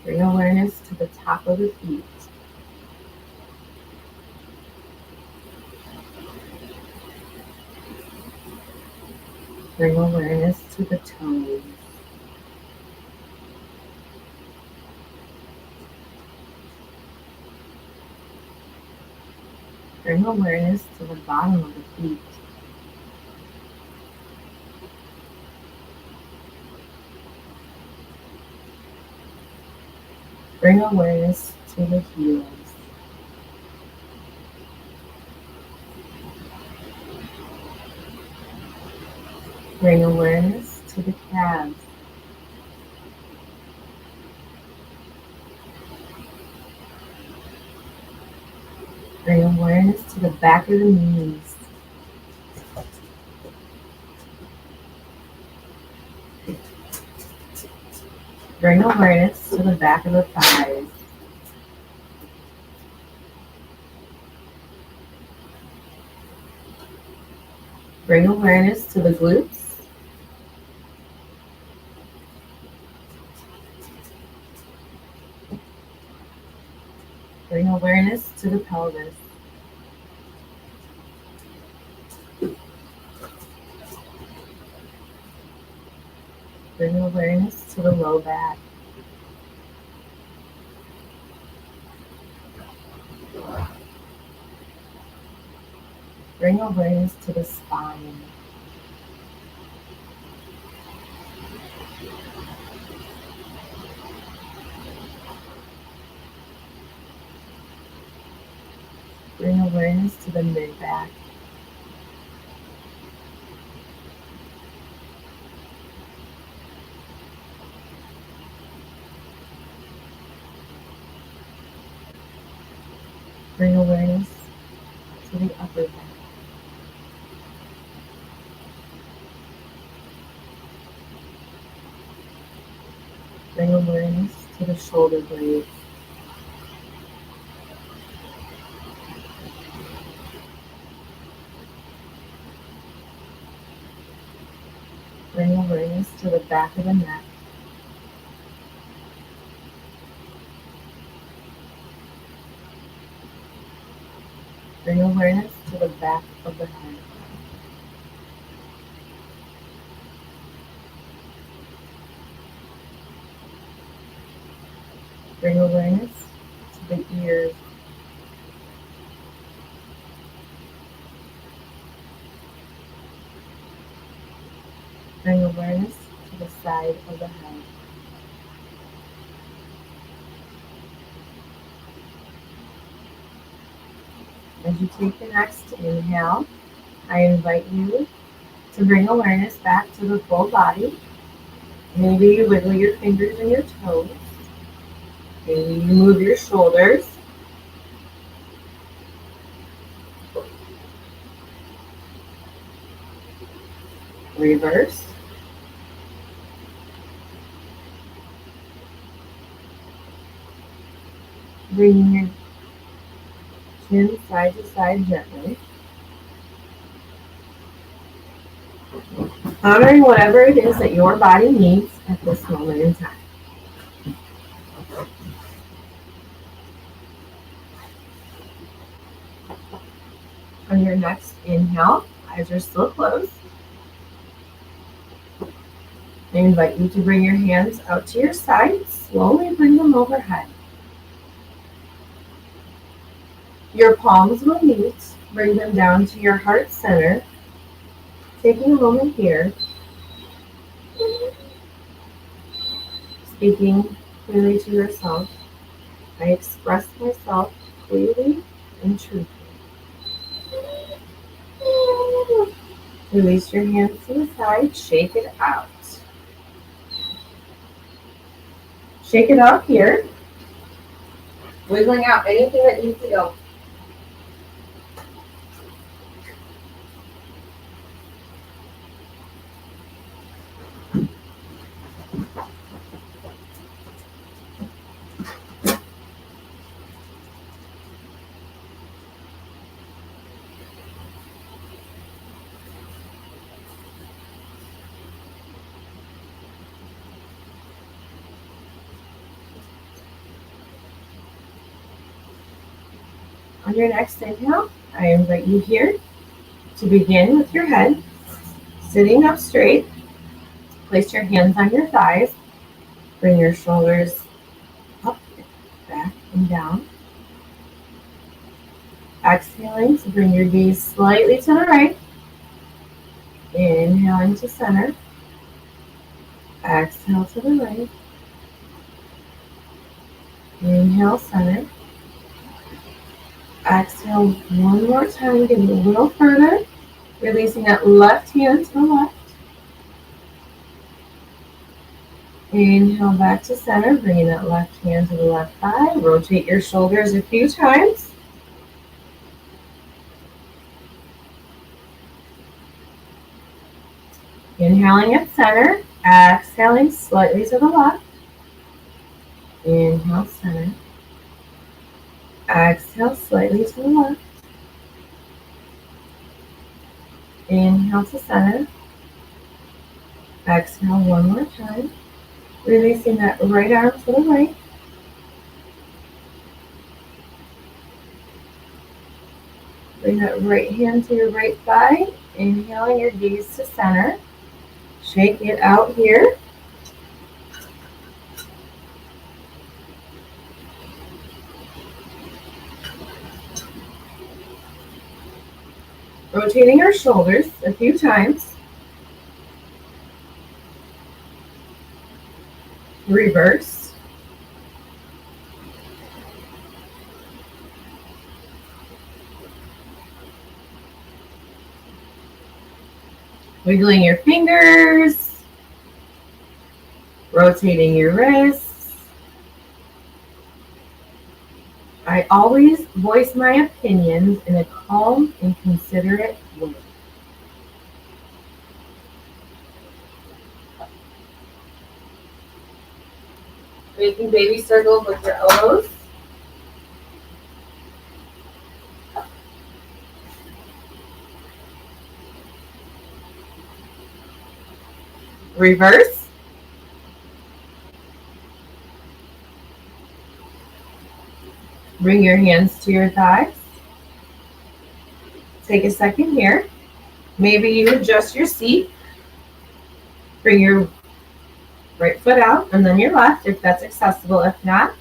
Speaker 7: Bring awareness to the top of the feet. Bring awareness to the toes. Bring awareness to the bottom of the feet. Bring awareness to the heels. Bring awareness to the calves. Bring awareness to the back of the knees. Bring awareness to the back of the thighs. Bring awareness to the glutes. Bring awareness to the pelvis. Bring awareness to the low back. Bring awareness to the spine. Bring awareness to the mid-back. Bring awareness to the upper back. Bring awareness to the shoulder blades. Bring awareness to the back of the neck. Bring awareness to the back of the head. Bring awareness to the ears. Bring awareness to the side of the head. As you take the next inhale, I invite you to bring awareness back to the full body. Maybe you wiggle your fingers and your toes. Maybe you move your shoulders. Reverse. Bring your chin side to side gently. Honoring whatever it is that your body needs at this moment in time. On your next inhale, eyes are still closed. I invite you to bring your hands out to your sides. Slowly bring them overhead. Your palms will meet. Bring them down to your heart center. Taking a moment here. Speaking clearly to yourself. I express myself clearly and truthfully. Release your hands to the side. Shake it out. Shake it out here. Wiggling out anything that needs to go. On your next inhale, I invite you here to begin with your head sitting up straight. Place your hands on your thighs. Bring your shoulders up, back, and down. Exhaling to bring your gaze slightly to the right. Inhaling to center. Exhale to the right. Inhale, center. Exhale one more time, getting a little further. Releasing that left hand to the left. Inhale back to center, bringing that left hand to the left thigh. Rotate your shoulders a few times. Inhaling at center, exhaling slightly to the left. Inhale, center. Exhale slightly to the left. Inhale to center. Exhale one more time. Releasing that right arm to the right. Bring that right hand to your right thigh. Inhaling your gaze to center. Shake it out here. Rotating our shoulders a few times. Reverse. Wiggling your fingers. Rotating your wrists. I always voice my opinions in a calm and considerate way. Making baby circles with your elbows. Reverse. Bring your hands to your thighs. Take a second here. Maybe you adjust your seat. Bring your right foot out and then your left if that's accessible. If not,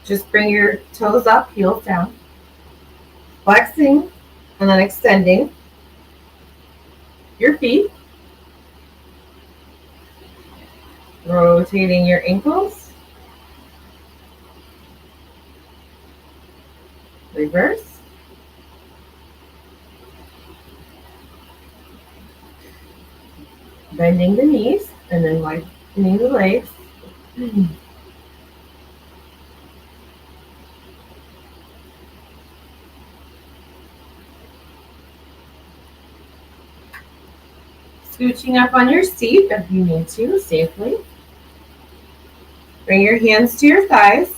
Speaker 7: just bring your toes up, heels down. Flexing and then extending your feet. Rotating your ankles. Reverse. Bending the knees and then widening the legs. Scooching up on your seat if you need to safely. Bring your hands to your thighs.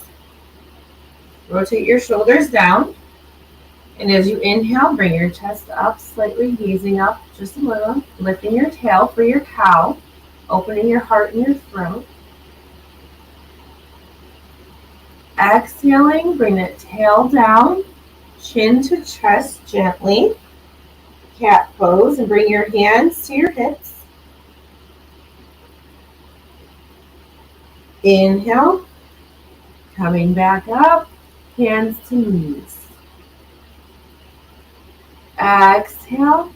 Speaker 7: Rotate your shoulders down. And as you inhale, bring your chest up, slightly gazing up just a little. Lifting your tail for your cow. Opening your heart and your throat. Exhaling, bring that tail down. Chin to chest gently. Cat pose and bring your hands to your hips. Inhale. Coming back up. Hands to knees. Exhale.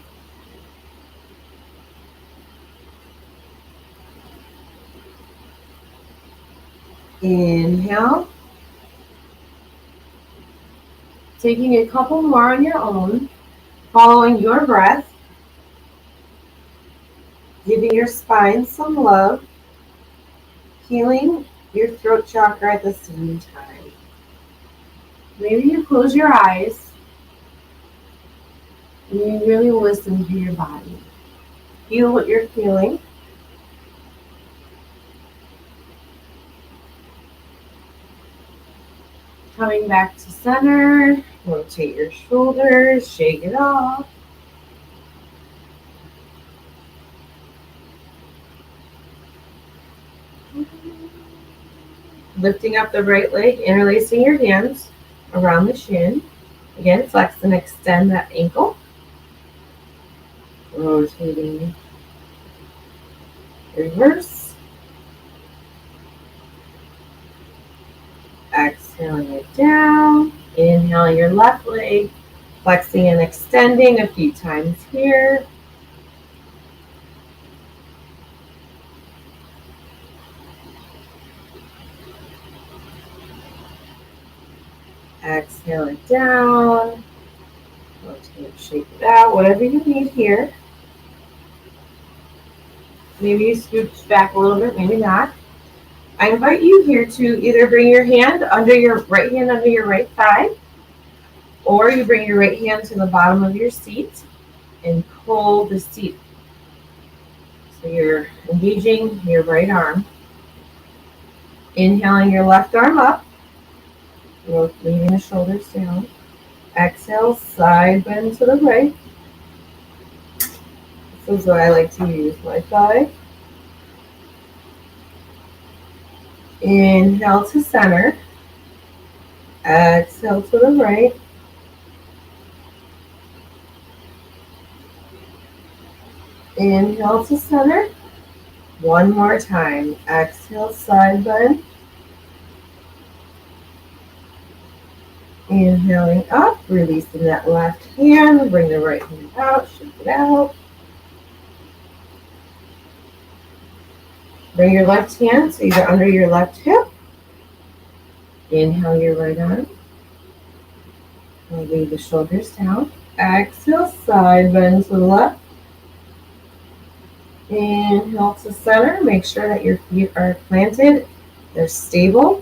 Speaker 7: Inhale. Taking a couple more on your own, following your breath, giving your spine some love, healing your throat chakra at the same time. Maybe you close your eyes and you really listen to your body. Feel what you're feeling. Coming back to center, rotate your shoulders, shake it off. Lifting up the right leg, interlacing your hands around the shin. Again, flex and extend that ankle. Rotating. Reverse. Exhaling it down. Inhaling your left leg, flexing and extending a few times here. Exhale it down. Rotate, shake it out, whatever you need here. Maybe you scooch back a little bit, maybe not. I invite you here to either bring your hand under your right hand under your right thigh, or you bring your right hand to the bottom of your seat and pull the seat. So you're engaging your right arm. Inhaling your left arm up, leaving the shoulders down. Exhale, side bend to the right. This is what I like to use my thigh. Inhale to center. Exhale to the right. Inhale to center. One more time. Exhale, side bend. Inhaling up, releasing that left hand. Bring the right hand out, shake it out. Bring your left hand so either under your left hip. Inhale your right arm. Lay the shoulders down. Exhale, side bend to the left. Inhale to center. Make sure that your feet are planted. They're stable.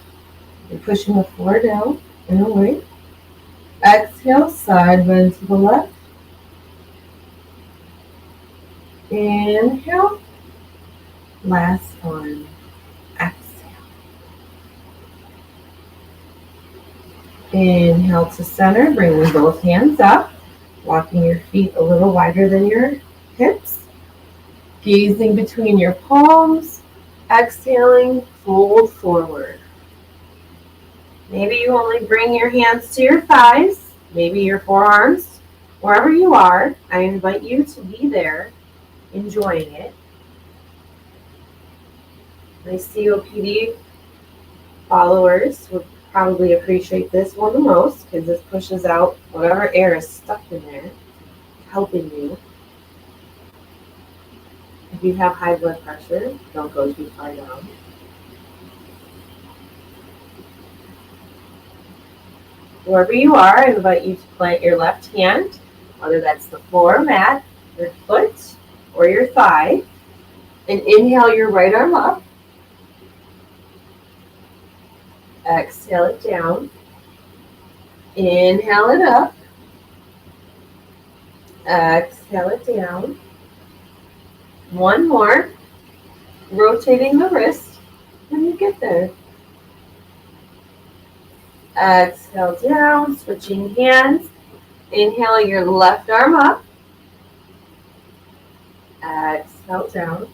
Speaker 7: You're pushing the floor down and away. Exhale, side bend to the left. Inhale. Last one. Exhale. Inhale to center. Bringing both hands up. Walking your feet a little wider than your hips. Gazing between your palms. Exhaling, fold forward. Maybe you only bring your hands to your thighs. Maybe your forearms. Wherever you are, I invite you to be there, enjoying it. My COPD followers would probably appreciate this one the most because this pushes out whatever air is stuck in there, helping you. If you have high blood pressure, don't go too far down. Wherever you are, I invite you to plant your left hand, whether that's the floor mat, your foot, or your thigh, and inhale your right arm up. Exhale it down. Inhale it up. Exhale it down. One more. Rotating the wrist when you get there. Exhale down, switching hands. Inhale your left arm up. Exhale down.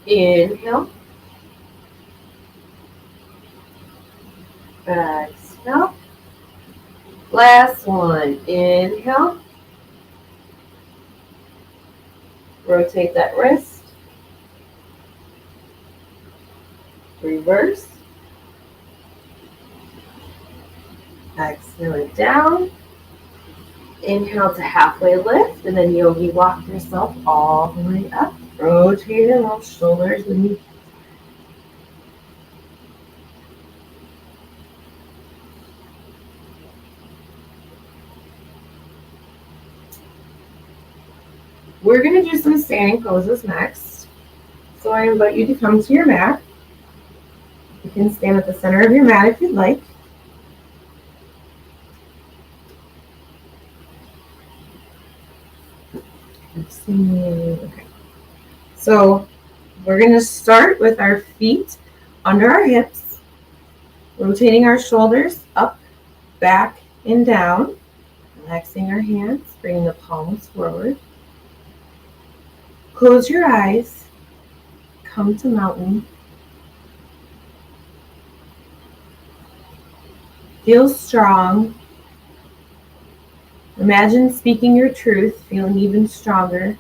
Speaker 7: Inhale. Exhale. Last one. Inhale. Rotate that wrist. Reverse. Exhale it down. Inhale to halfway lift, and then yogi walk yourself all the way up. Rotating those shoulders and knees. We're going to do some standing poses next. So I invite you to come to your mat. You can stand at the center of your mat if you'd like. Okay. So we're going to start with our feet under our hips, rotating our shoulders up, back, and down. Relaxing our hands, bringing the palms forward. Close your eyes. Come to mountain. Feel strong. Imagine speaking your truth, feeling even stronger.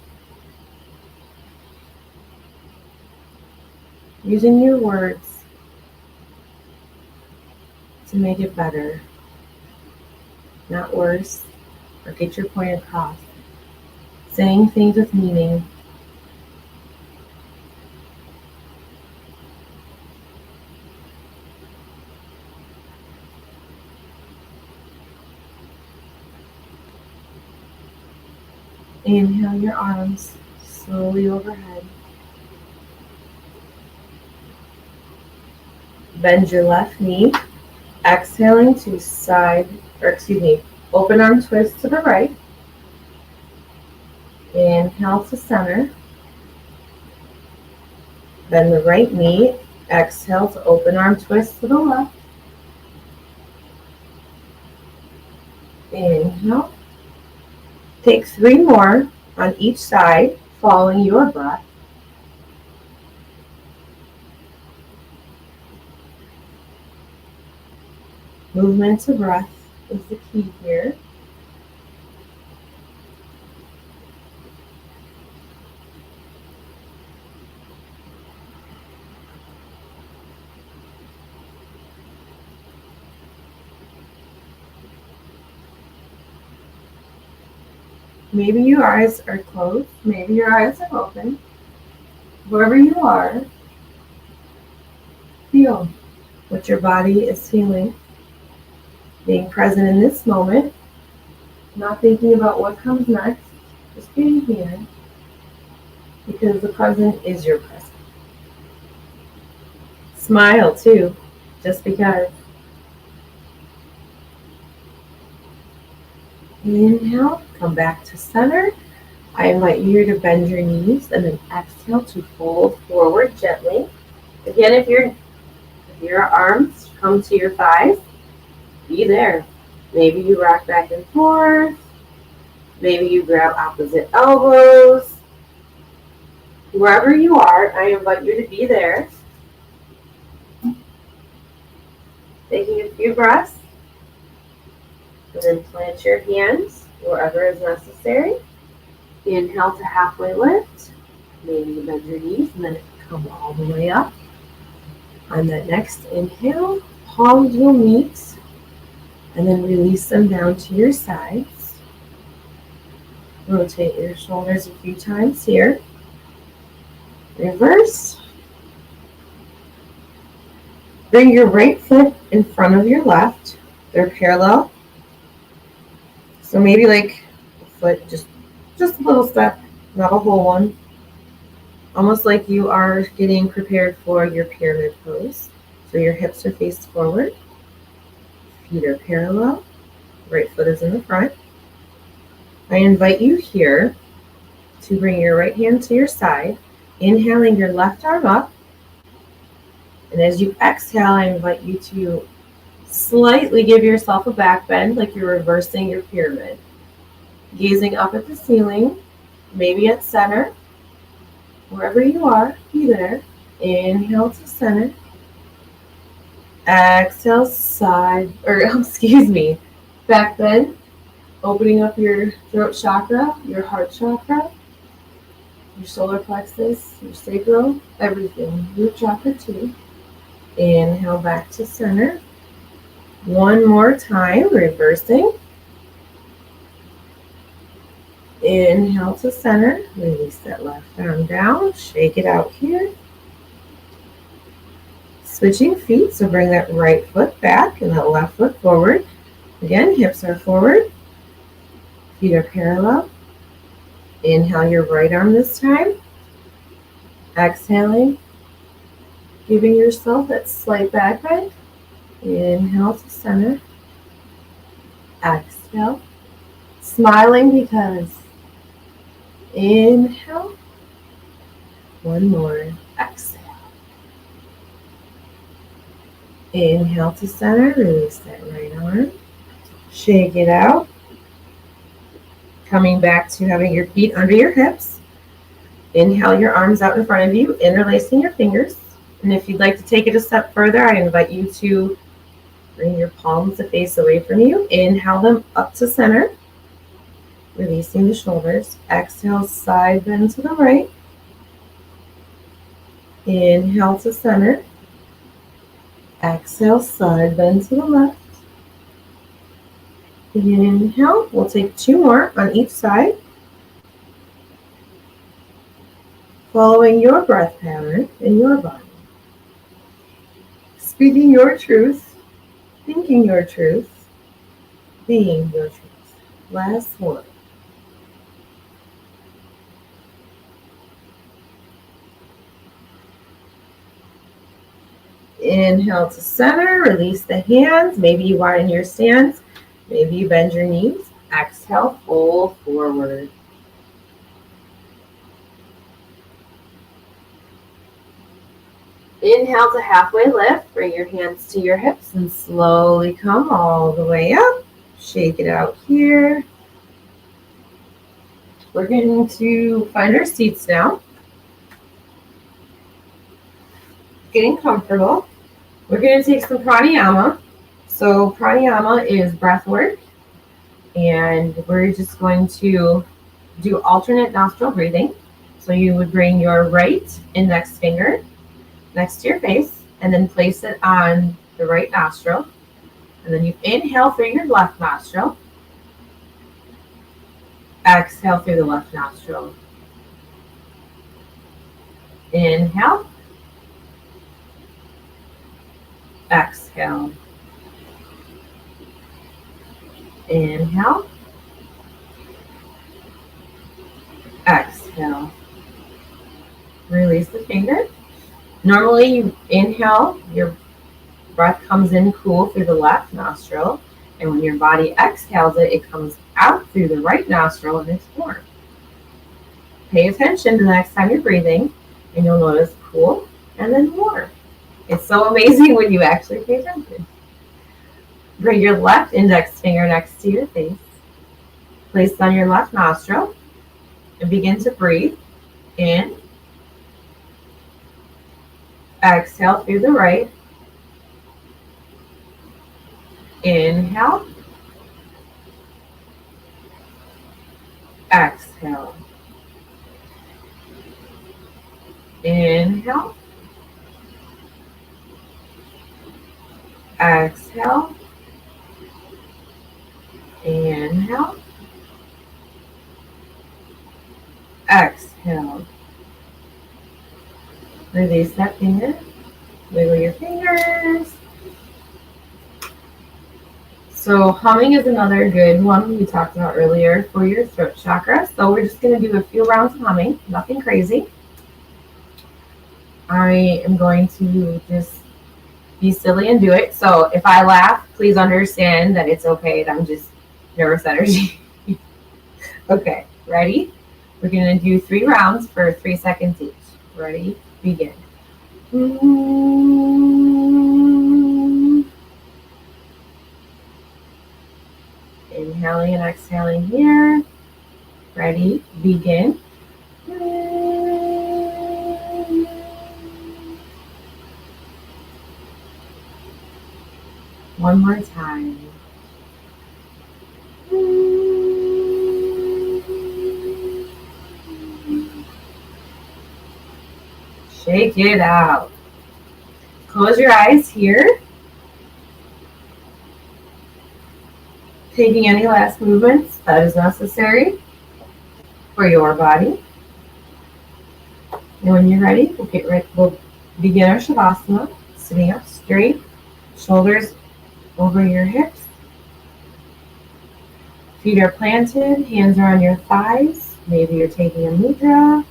Speaker 7: Using your words to make it better, not worse, or get your point across. Saying things with meaning. Inhale your arms slowly overhead. Bend your left knee. Exhaling to open arm twist to the right. Inhale to center. Bend the right knee. Exhale to open arm twist to the left. Inhale. Take 3 more on each side, following your breath. Movement to breath is the key here. Maybe your eyes are closed. Maybe your eyes are open. Wherever you are, feel what your body is feeling. Being present in this moment, not thinking about what comes next, just being here, because the present is your present. Smile too, just because. Inhale, come back to center. I invite you to bend your knees and then exhale to fold forward gently. Again, if your arms come to your thighs, be there. Maybe you rock back and forth. Maybe you grab opposite elbows. Wherever you are, I invite you to be there. Taking a few breaths. And then plant your hands wherever is necessary. Inhale to halfway lift. Maybe you bend your knees and then come all the way up. On that next inhale, palms will meet and then release them down to your sides. Rotate your shoulders a few times here. Reverse. Bring your right foot in front of your left. They're parallel. So maybe like a foot, just a little step, not a whole one. Almost like you are getting prepared for your pyramid pose. So your hips are faced forward. Feet are parallel. Right foot is in the front. I invite you here to bring your right hand to your side, inhaling your left arm up. And as you exhale, I invite you to slightly give yourself a back bend like you're reversing your pyramid. Gazing up at the ceiling, maybe at center. Wherever you are, be there. Inhale to center. Exhale, back bend. Opening up your throat chakra, your heart chakra, your solar plexus, your sacral, everything. Root chakra too. Inhale back to center. One more time, reversing. Inhale to center. Release that left arm down. Shake it out here. Switching feet, so bring that right foot back and that left foot forward. Again, hips are forward. Feet are parallel. Inhale your right arm this time. Exhaling. Giving yourself that slight back bend. Inhale to center. Exhale. Smiling because inhale. One more. Exhale. Inhale to center. Release that right arm. Shake it out. Coming back to having your feet under your hips. Inhale your arms out in front of you, interlacing your fingers. And if you'd like to take it a step further, I invite you to bring your palms to face away from you. Inhale them up to center. Releasing the shoulders. Exhale, side bend to the right. Inhale to center. Exhale, side bend to the left. Inhale. We'll take two more on each side. Following your breath pattern in your body. Speaking your truth, thinking your truth, being your truth. Last one. Inhale to center, release the hands. Maybe you widen your stance. Maybe you bend your knees. Exhale, fold forward. Inhale to halfway lift. Bring your hands to your hips and slowly come all the way up. Shake it out here. We're going to find our seats now. Getting comfortable. We're going to take some pranayama. So pranayama is breath work. And we're just going to do alternate nostril breathing. So you would bring your right index finger next to your face and then place it on the right nostril. And then you inhale through your left nostril. Exhale through the left nostril. Inhale. Exhale. Inhale. Exhale. Release the finger. Normally you inhale, your breath comes in cool through the left nostril, and when your body exhales it, it comes out through the right nostril and it's warm. Pay attention the next time you're breathing, and you'll notice cool and then warm. It's so amazing when you actually pay attention. Bring your left index finger next to your face. Place it on your left nostril and begin to breathe in. Exhale through the right. Inhale. Exhale. Inhale. Exhale. Inhale. Exhale. Release that finger. Wiggle your fingers. So humming is another good one we talked about earlier for your throat chakra. So we're just going to do a few rounds of humming, nothing crazy. I am going to just be silly and do it. So if I laugh, please understand that it's okay. I'm just nervous energy. Okay, ready? We're going to do 3 rounds for 3 seconds each. Ready? Begin. Inhaling and exhaling here. Ready? Begin. One more time. Shake it out. Close your eyes here. Taking any last movements that is necessary for your body. And when you're ready, we'll begin our Shavasana, sitting up straight, shoulders over your hips. Feet are planted, hands are on your thighs. Maybe you're taking a mudra.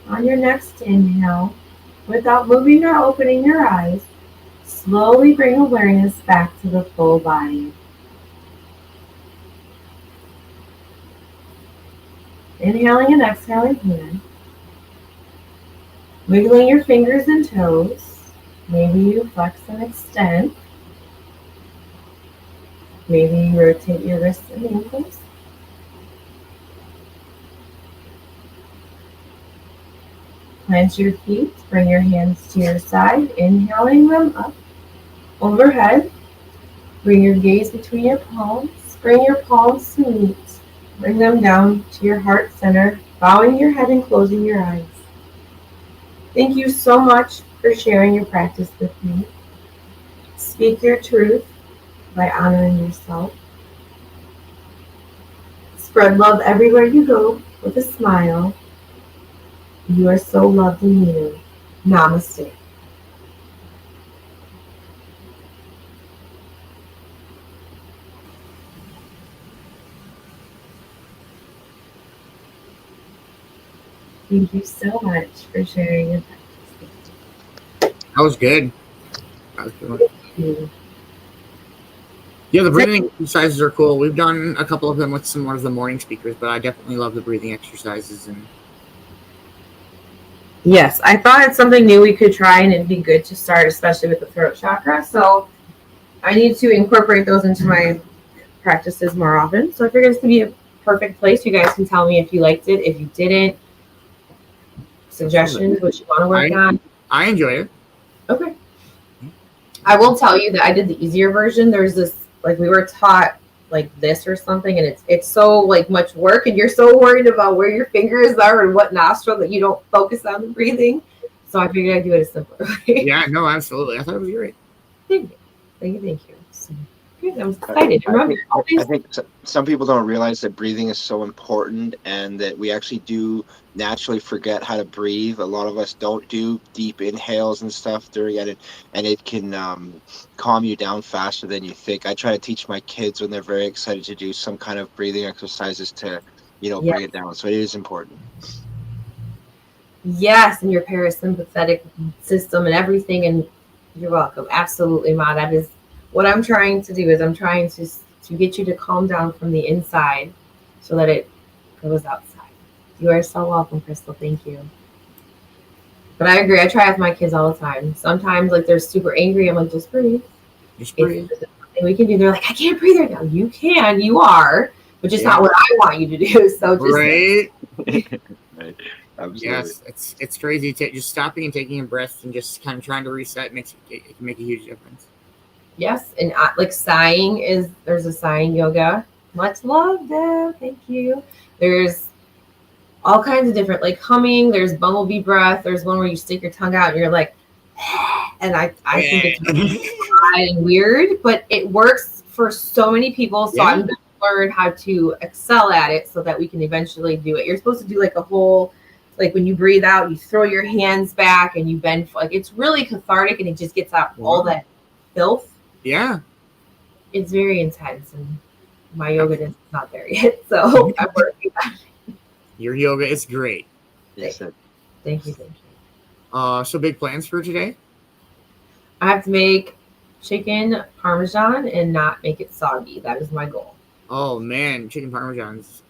Speaker 7: On your next inhale, without moving or opening your eyes, slowly bring awareness back to the full body. Inhaling and exhaling here. Wiggling your fingers and toes. Maybe you flex and extend. Maybe you rotate your wrists and ankles. Plant your feet, bring your hands to your side, inhaling them up. Overhead, bring your gaze between your palms. Bring your palms to meet. Bring them down to your heart center, bowing your head and closing your eyes. Thank you so much for sharing your practice with me. Speak your truth by honoring yourself. Spread love everywhere you go with a smile. You are so loved and needed. Namaste. Thank you so much for sharing your practice.
Speaker 3: That was good. That was good.
Speaker 7: Thank you.
Speaker 3: Yeah, the breathing exercises are cool. We've done a couple of them with some of the morning speakers, but I definitely love the breathing exercises. And
Speaker 7: Yes, I thought it's something new we could try, and it'd be good to start, especially with the throat chakra. So I need to incorporate those into my practices more often. So I figured this would be a perfect place. You guys can tell me if you liked it, if you didn't, suggestions, what you want to work on.
Speaker 3: I enjoy it.
Speaker 7: Okay. I will tell you that I did the easier version. There's this, like, we were taught like this or something, and it's so like much work, and you're so worried about where your fingers are and what nostril that you don't focus on the breathing. So I figured I'd do it a simpler way.
Speaker 3: Yeah, no, absolutely. I thought it was great.
Speaker 7: Thank you. So, good. I'm excited.
Speaker 4: I think some people don't realize that breathing is so important, and that we actually do naturally forget how to breathe. A lot of us don't do deep inhales and stuff during it, and it can calm you down faster than you think. I try to teach my kids when they're very excited to do some kind of breathing exercises to, bring it down. So it is important.
Speaker 7: Yes, and your parasympathetic system and everything. And you're welcome. Absolutely, Ma. That is what I'm trying to do. Is I'm trying to get you to calm down from the inside, so that it goes outside. You are so welcome, Crystal. Thank you. But I agree. I try with my kids all the time. Sometimes, like, they're super angry. I'm like, just breathe.
Speaker 3: Just breathe.
Speaker 7: It's something we can do. They're like, I can't breathe right now. You can. You are. But just not what I want you to do. So just
Speaker 3: right.
Speaker 4: Right. Absolutely.
Speaker 3: Yes, it's crazy. Just stopping and taking a breath and just kind of trying to reset it can make a huge difference.
Speaker 7: Yes, and like sighing there's a sighing yoga. Much love, Deb. Thank you. There's all kinds of different, like humming. There's bumblebee breath. There's one where you stick your tongue out and you're like, and I think it's odd and weird, but it works for so many people. So I'm going to learn how to excel at it so that we can eventually do it. You're supposed to do like a whole, like when you breathe out, you throw your hands back and you bend. Like, it's really cathartic, and it just gets out all that filth.
Speaker 3: Yeah.
Speaker 7: It's very intense, and my yoga is not there yet. So I'm working on it.
Speaker 3: Your yoga is great.
Speaker 4: Yes,
Speaker 7: Thank you.
Speaker 3: So big plans for today?
Speaker 7: I have to make chicken parmesan and not make it soggy. That is my goal.
Speaker 3: Oh man, chicken parmesan is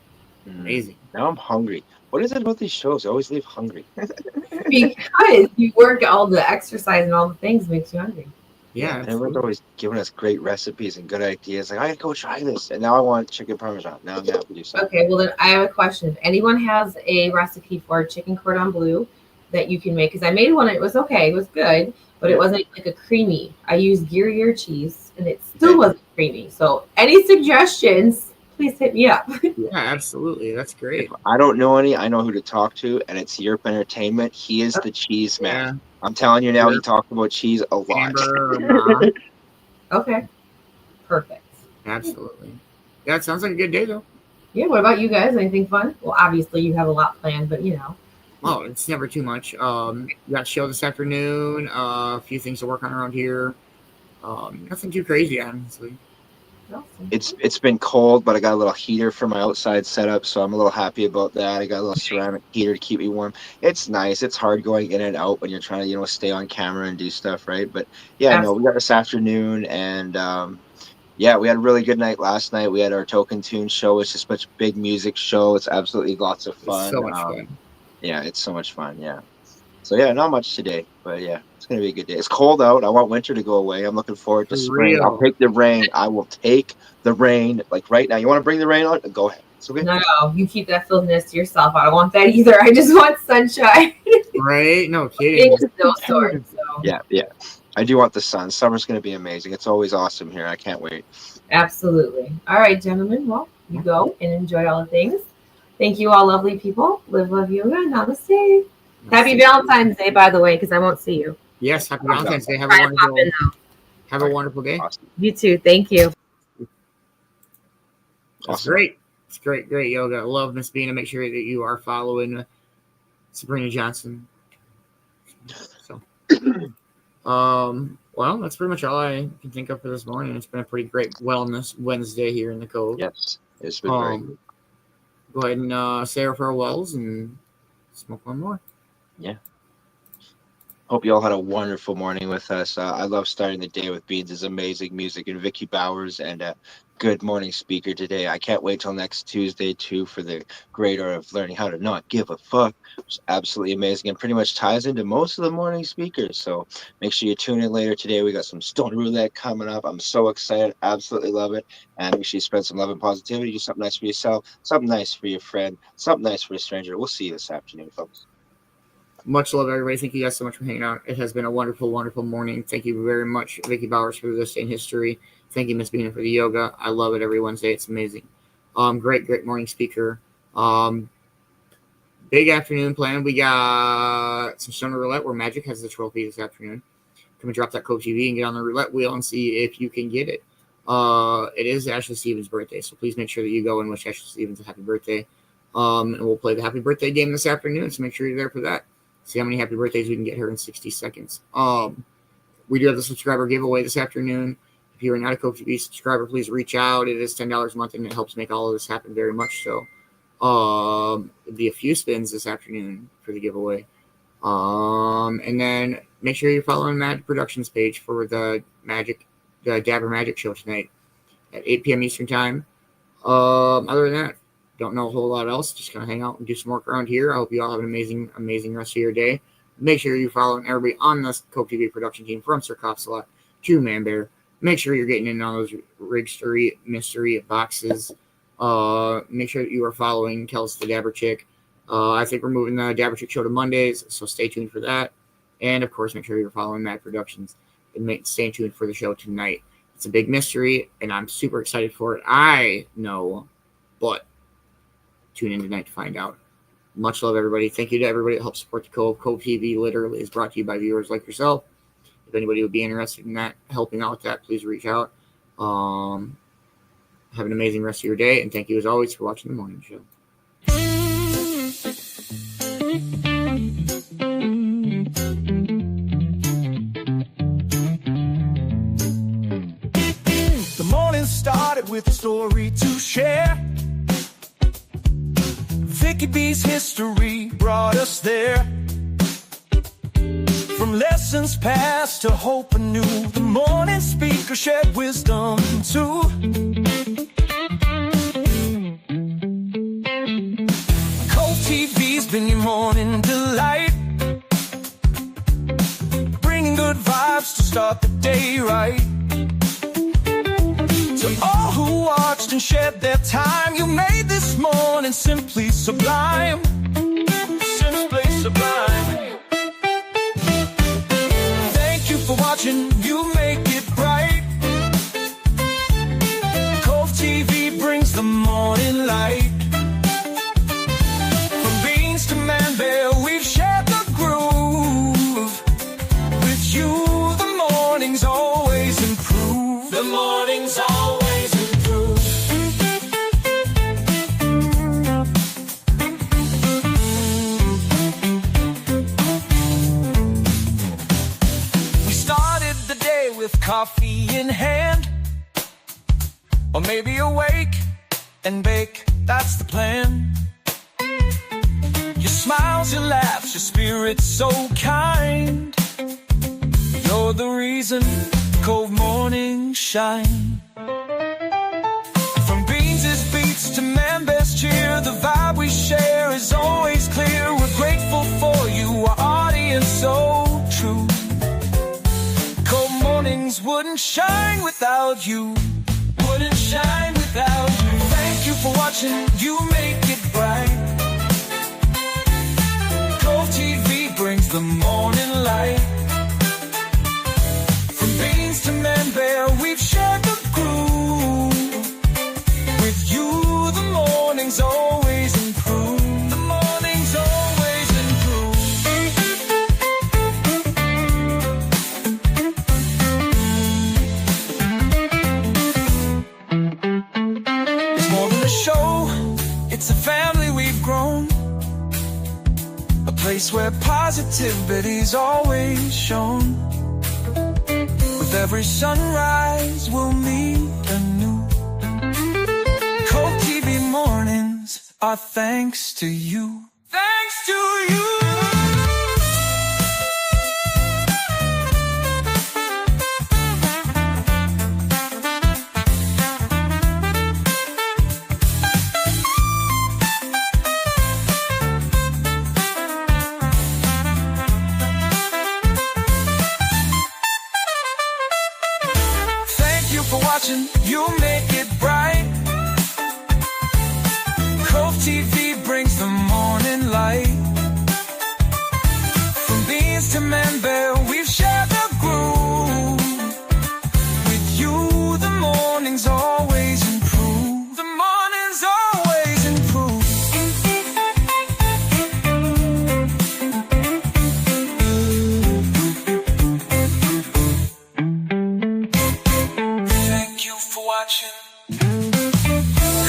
Speaker 3: amazing.
Speaker 4: Now I'm hungry. What is it about these shows? I always leave hungry.
Speaker 7: Because you work all the exercise and all the things makes you hungry.
Speaker 3: Yeah,
Speaker 4: everyone's always giving us great recipes and good ideas. Like, I gotta go try this, and now I want chicken parmesan. Now I'm gonna have to do something.
Speaker 7: Okay, well then I have a question. If anyone has a recipe for chicken cordon bleu that you can make, because I made one, it was okay, it was good, but it wasn't like a creamy. I used Gruyere cheese, and it still wasn't creamy. So any suggestions, please hit me up.
Speaker 3: Yeah, absolutely. That's great.
Speaker 4: If I don't know any, I know who to talk to, and it's Yerp Entertainment. He is the cheese man.
Speaker 3: Yeah.
Speaker 4: I'm telling you now, he talks about cheese a lot.
Speaker 7: Okay. Perfect.
Speaker 3: Absolutely. Yeah, it sounds like a good day, though.
Speaker 7: Yeah, what about you guys? Anything fun? Well, obviously you have a lot planned, but
Speaker 3: Oh, it's never too much. We got a show this afternoon, a few things to work on around here. Nothing too crazy, honestly.
Speaker 7: Awesome.
Speaker 4: It's been cold, but I got a little heater for my outside setup, so I'm a little happy about that. I got a little ceramic heater to keep me warm. It's nice. It's hard going in and out when you're trying to, stay on camera and do stuff, right? But yeah, no, we got this afternoon, and yeah, we had a really good night last night. We had our Token Tune show. It's just such a big music show. It's absolutely lots of fun.
Speaker 3: It's so much fun.
Speaker 4: Yeah, it's so much fun. Yeah. So yeah, not much today, but yeah, it's gonna be a good day. It's cold out. I want winter to go away. I'm looking forward to spring. I'll take the rain. I will take the rain. Like right now, you want to bring the rain on? Go ahead. It's okay.
Speaker 7: No, you keep that filthiness to yourself. I don't want that either. I just want sunshine.
Speaker 3: Right? No kidding.
Speaker 7: Snowstorm. So.
Speaker 4: Yeah. I do want the sun. Summer's going to be amazing. It's always awesome here. I can't wait.
Speaker 7: Absolutely. All right, gentlemen. Well, you go and enjoy all the things. Thank you all lovely people. Live, love, yoga. Namaste. Happy Valentine's Day, by the way, because I won't see you.
Speaker 3: Yes, happy Valentine's Day. Have a wonderful day.
Speaker 4: Awesome.
Speaker 7: You too. Thank you.
Speaker 3: That's
Speaker 4: Awesome.
Speaker 3: great. It's great yoga. I love Miss Bina. Make sure that you are following Sabrina Johnson. So, well, that's pretty much all I can think of for this morning. It's been a pretty great Wellness Wednesday here in the Cove.
Speaker 4: Yes, it's been very good.
Speaker 3: Go ahead and say our farewells and smoke one more.
Speaker 4: Yeah. Hope you all had a wonderful morning with us. I love starting the day with Beanz' amazing music and Vicki Bowers and a good morning speaker today. I can't wait till next Tuesday, too, for the great art of learning how to not give a fuck. It's absolutely amazing and pretty much ties into most of the morning speakers. So make sure you tune in later today. We got some Stone Roulette coming up. I'm so excited. Absolutely love it. And make sure you spread some love and positivity. Do something nice for yourself, something nice for your friend, something nice for a stranger. We'll see you this afternoon, folks.
Speaker 3: Much love, everybody. Thank you guys so much for hanging out. It has been a wonderful, wonderful morning. Thank you very much, Vicki Bowers, for this day in history. Thank you, Miss Bina, for the yoga. I love it every Wednesday. It's amazing. Great morning speaker. Big afternoon plan. We got some Stone Roulette where Magic has the trophy this afternoon. Come and drop that Cove-TV and get on the roulette wheel and see if you can get it. It is Ashley Stevens' birthday, so please make sure that you go and wish Ashley Stevens a happy birthday. And we'll play the happy birthday game this afternoon, so make sure you're there for that. See how many happy birthdays we can get her in 60 seconds. We do have the subscriber giveaway this afternoon. If you're not a Cove-TV subscriber, please reach out. It is $10 a month, and it helps make all of this happen very much so. It'll be a few spins this afternoon for the giveaway. And then make sure you're following Magic Productions page for the Dabber Magic show tonight at 8 p.m. Eastern Time. Other than that, don't know a whole lot else. Just going to hang out and do some work around here. I hope you all have an amazing, amazing rest of your day. Make sure you're following everybody on the Cove-TV production team from Sir Copsalot to Man-Bear. Make sure you're getting in on those mystery boxes. Make sure that you are following Kels the Dabber Chick. I think we're moving the Dabber Chick show to Mondays, so stay tuned for that. And, of course, make sure you're following Mad Productions and stay tuned for the show tonight. It's a big mystery, and I'm super excited for it. I know, but tune in tonight to find out. Much love, everybody. Thank you to everybody that helps support the Cove. Cove-TV literally is brought to you by viewers like yourself. If anybody would be interested in that, helping out with that, please reach out. Have an amazing rest of your day, and thank you as always for watching the morning show.
Speaker 5: The morning started with a story to share. Vicki B's history brought us there. From lessons past to hope anew, the morning speaker shared wisdom too. Cove-TV's been your morning delight, bringing good vibes to start the day right. To all who watched and shared their time, you made this morning simply sublime. Simply sublime. Thank you for watching, you make it bright. Cove-TV brings the morning light. From Beanz to Man-Bear, we've shared the groove. With you, the mornings always improve. The mornings always improve. We started the day with coffee in hand, or maybe awake and bake, that's the plan. Your smiles, your laughs, your spirit so kind. You're the reason Cove mornings shine. From Beanz' beats to Man-Bear's cheer, the vibe we share is always clear. We're grateful for you, our audience so true. Cove mornings wouldn't shine without you. Wouldn't shine without you. Thank you for watching, you make it bright. Cove-TV brings the morning light. to Man-Bear, we've shared the crew. With you, the mornings always improve. The mornings always improve. It's more than a show, it's a family we've grown. A place where positivity's always shown. With every sunrise, we'll meet anew. Cove-TV mornings are thanks to you. Thanks to you. You make it bright. Cove-TV brings the morning light. From Beanz to Man-Bear, we've shared the groove. With you, the mornings always improve. The mornings always improve. Thank you for watching.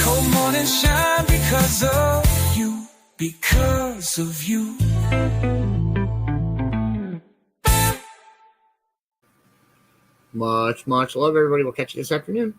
Speaker 5: Cold morning shine because of you. Because of you.
Speaker 3: Much love, everybody. We'll catch you this afternoon.